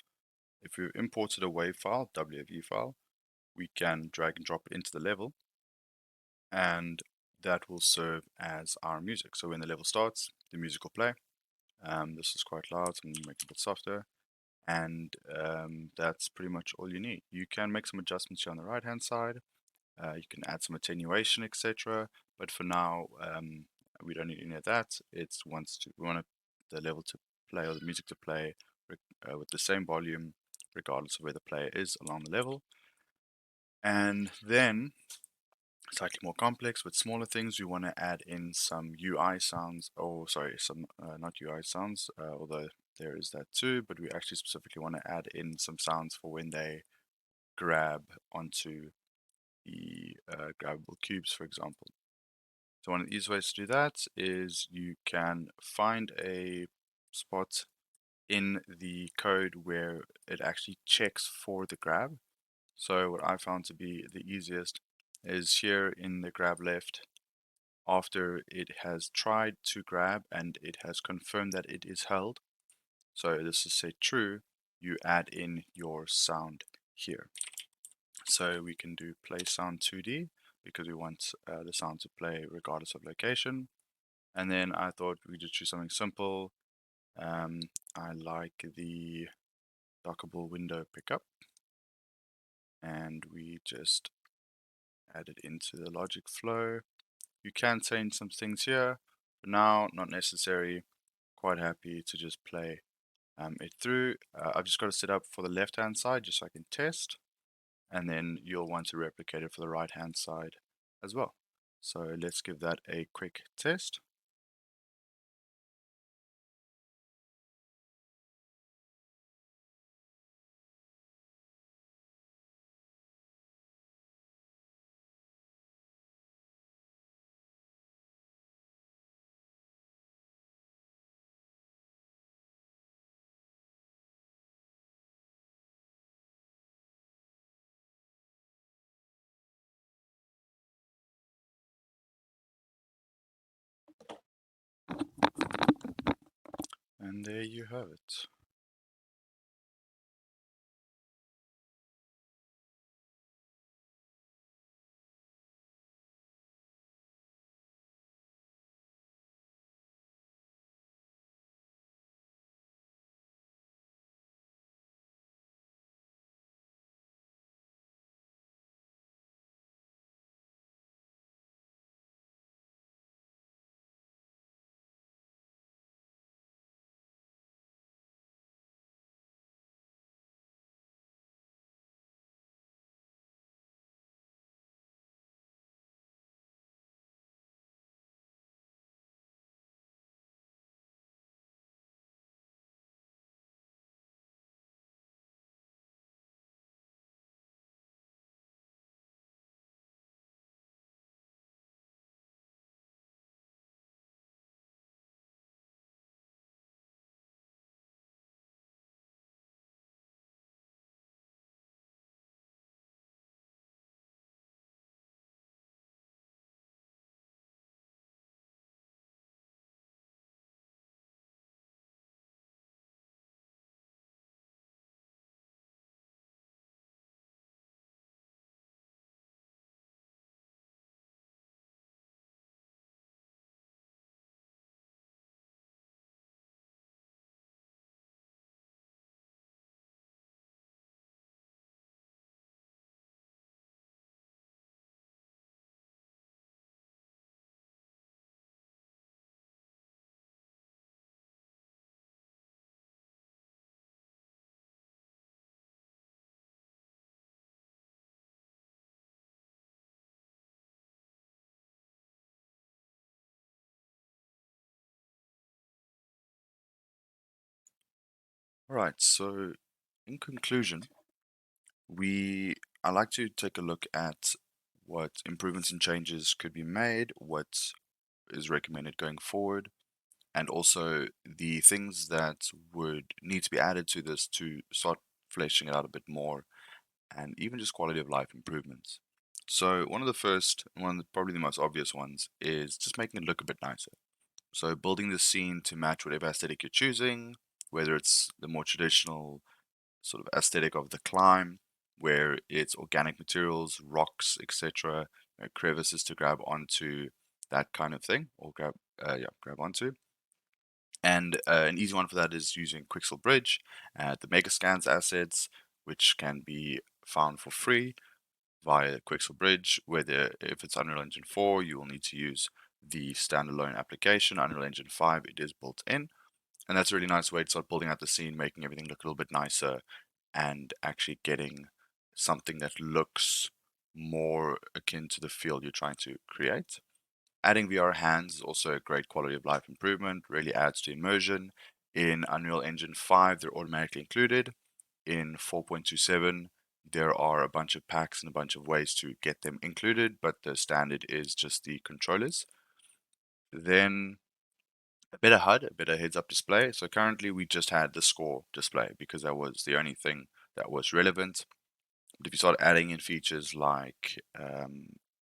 if we imported a WAV file, WAV file, we can drag and drop it into the level, and that will serve as our music. So when the level starts, the music will play. This is quite loud, so I'm going to make it a bit softer. And that's pretty much all you need. You can make some adjustments here on the right hand side. You can add some attenuation, etc. But for now, we don't need any of that. We want the level to play or the music to play with the same volume, regardless of where the player is along the level. And then, slightly more complex with smaller things, we want to add in some UI sounds, or sorry, some not UI sounds, although there is that too. But we actually specifically want to add in some sounds for when they grab onto the grabbable cubes, for example. So one of the easiest ways to do that is you can find a spot in the code where it actually checks for the grab. So what I found to be the easiest is here in the grab left, after it has tried to grab and it has confirmed that it is held. So this is set true, you add in your sound here. So we can do play sound 2D because we want the sound to play regardless of location. And then I thought we just choose something simple. I like the dockable window pickup, and we just add it into the logic flow. You can change some things here, but now not necessary. quite happy to just play it through. I've just got to set up for the left-hand side just so I can test, and then you'll want to replicate it for the right-hand side as well. So let's give that a quick test. And there you have it. Right, so in conclusion, we I like to take a look at what improvements and changes could be made, what is recommended going forward, and also the things that would need to be added to this to start fleshing it out a bit more, and even just quality of life improvements. So one of the first, one of the, probably the most obvious ones, is just making it look a bit nicer. So building the scene to match whatever aesthetic you're choosing, whether it's the more traditional sort of aesthetic of the climb, where it's organic materials, rocks, etc., crevices to grab onto, that kind of thing, or grab onto. And an easy one for that is using Quixel Bridge, the Megascans assets, which can be found for free via Quixel Bridge. Whether if it's Unreal Engine 4, you will need to use the standalone application. Unreal Engine 5, it is built in, and that's a really nice way to start building out the scene, making everything look a little bit nicer, and actually getting something that looks more akin to the field you're trying to create. Adding VR hands is also a great quality of life improvement, really adds to immersion. In Unreal Engine 5, they're automatically included. In 4.27, there are a bunch of packs and a bunch of ways to get them included, but the standard is just the controllers. Then a better HUD, a better heads-up display. So currently we just had the score display because that was the only thing that was relevant. But if you start adding in features like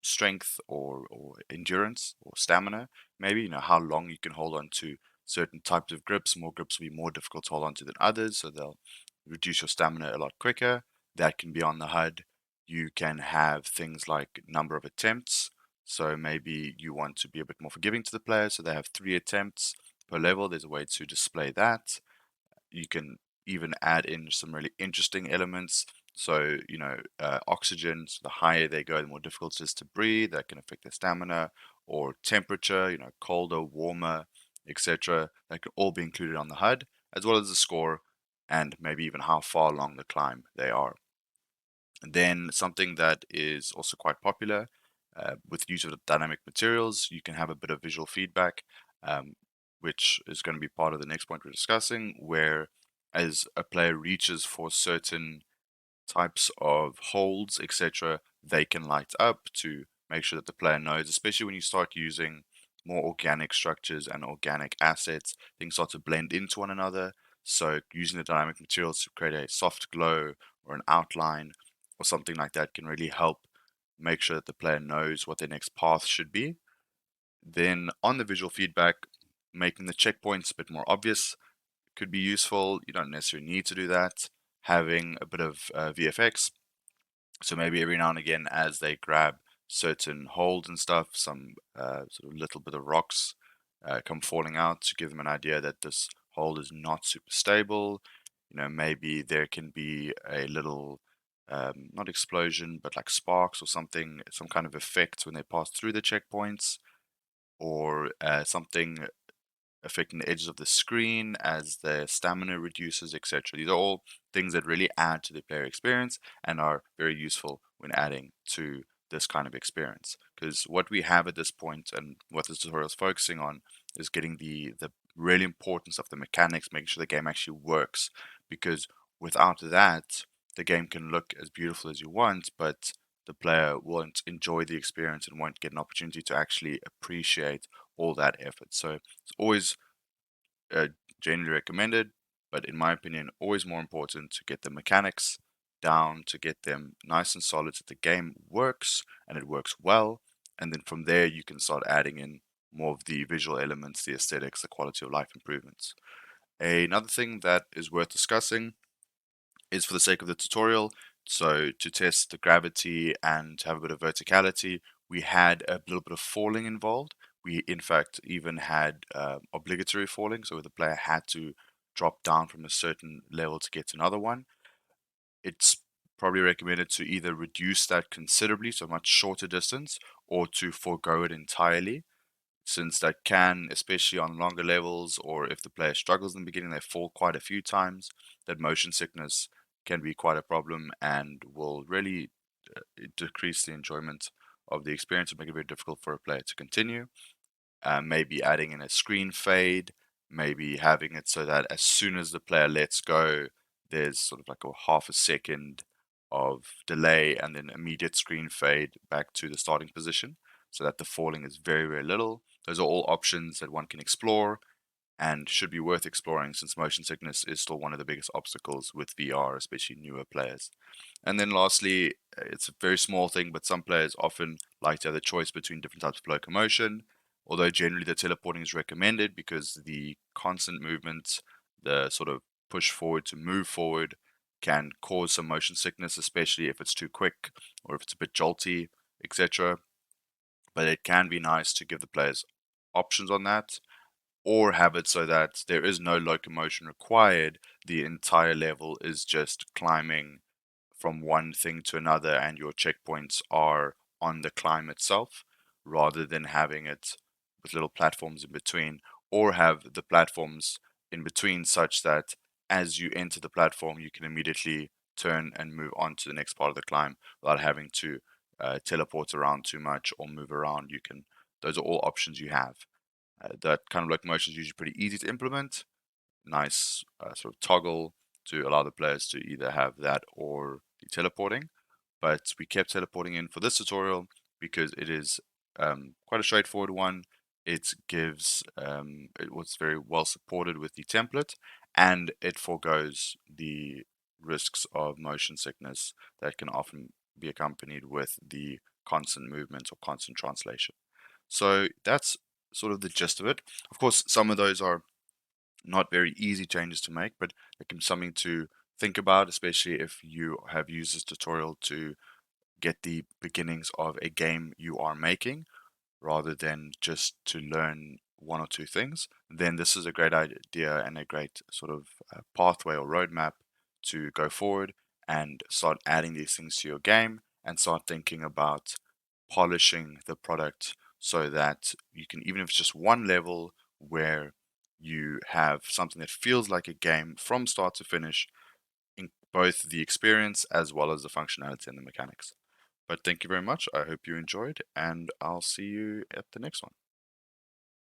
strength or endurance or stamina, maybe, how long you can hold on to certain types of grips, more grips will be more difficult to hold on to than others, so they'll reduce your stamina a lot quicker. That can be on the HUD. You can have things like number of attempts. So maybe you want to be a bit more forgiving to the player, so they have 3 attempts per level. There's a way to display that. You can even add in some really interesting elements. So, oxygen, so the higher they go, the more difficult it is to breathe. That can affect their stamina. Or temperature, colder, warmer. etc. That could all be included on the HUD, as well as the score and maybe even how far along the climb they are. And then something that is also quite popular with use of the dynamic materials, you can have a bit of visual feedback, um, which is going to be part of the next point we're discussing, where as a player reaches for certain types of holds, etc., they can light up to make sure that the player knows, especially when you start using more organic structures and organic assets, things start to blend into one another. So using the dynamic materials to create a soft glow or an outline or something like that can really help make sure that the player knows what their next path should be. Then on the visual feedback, making the checkpoints a bit more obvious could be useful. You don't necessarily need to do that. Having a bit of VFX, so maybe every now and again, as they grab certain holds and stuff, some sort of little bit of rocks come falling out to give them an idea that this hold is not super stable. Maybe there can be a little, not explosion, but like sparks or something, some kind of effect when they pass through the checkpoints, or something affecting the edges of the screen as their stamina reduces, etc. These are all things that really add to the player experience and are very useful when adding to this kind of experience. Because what we have at this point and what this tutorial is focusing on is getting the really importance of the mechanics, making sure the game actually works. Because without that, the game can look as beautiful as you want, but the player won't enjoy the experience and won't get an opportunity to actually appreciate all that effort. So it's always uh, generally recommended, but in my opinion, always more important to get the mechanics down, to get them nice and solid so the game works and it works well. And then from there, you can start adding in more of the visual elements, the aesthetics, the quality of life improvements. Another thing that is worth discussing is for the sake of the tutorial. So to test the gravity and have a bit of verticality, we had a little bit of falling involved. We in fact even had obligatory falling, so the player had to drop down from a certain level to get to another one. It's probably recommended to either reduce that considerably, so a much shorter distance, or to forego it entirely, since that can, especially on longer levels, or if the player struggles in the beginning, they fall quite a few times, that motion sickness can be quite a problem and will really decrease the enjoyment of the experience and make it very difficult for a player to continue. Maybe adding in a screen fade, maybe having it so that as soon as the player lets go, there's sort of like a half a second of delay and then immediate screen fade back to the starting position so that the falling is very, very little. Those are all options that one can explore and should be worth exploring since motion sickness is still one of the biggest obstacles with VR, especially newer players. And then lastly, it's a very small thing, but some players often like to have the choice between different types of locomotion. Although generally the teleporting is recommended because the constant movement, the sort of push forward to move forward, can cause some motion sickness, especially if it's too quick or if it's a bit jolty, etc. But it can be nice to give the players options on that or have it so that there is no locomotion required. The entire level is just climbing from one thing to another, and your checkpoints are on the climb itself rather than having it with little platforms in between, or have the platforms in between such that as you enter the platform, you can immediately turn and move on to the next part of the climb without having to teleport around too much or move around. Those are all options you have. That kind of locomotion is usually pretty easy to implement. Nice sort of toggle to allow the players to either have that or the teleporting. But we kept teleporting in for this tutorial because it is quite a straightforward one. It was very well supported with the template, and it foregoes the risks of motion sickness that can often be accompanied with the constant movement or constant translation. So that's sort of the gist of it. Of course, some of those are not very easy changes to make, but it can be something to think about, especially if you have used this tutorial to get the beginnings of a game you are making rather than just to learn one or two things. Then this is a great idea and a great sort of pathway or roadmap to go forward and start adding these things to your game and start thinking about polishing the product so that you can, even if it's just one level, where you have something that feels like a game from start to finish in both the experience as well as the functionality and the mechanics. But thank you very much. I hope you enjoyed, and I'll see you at the next one.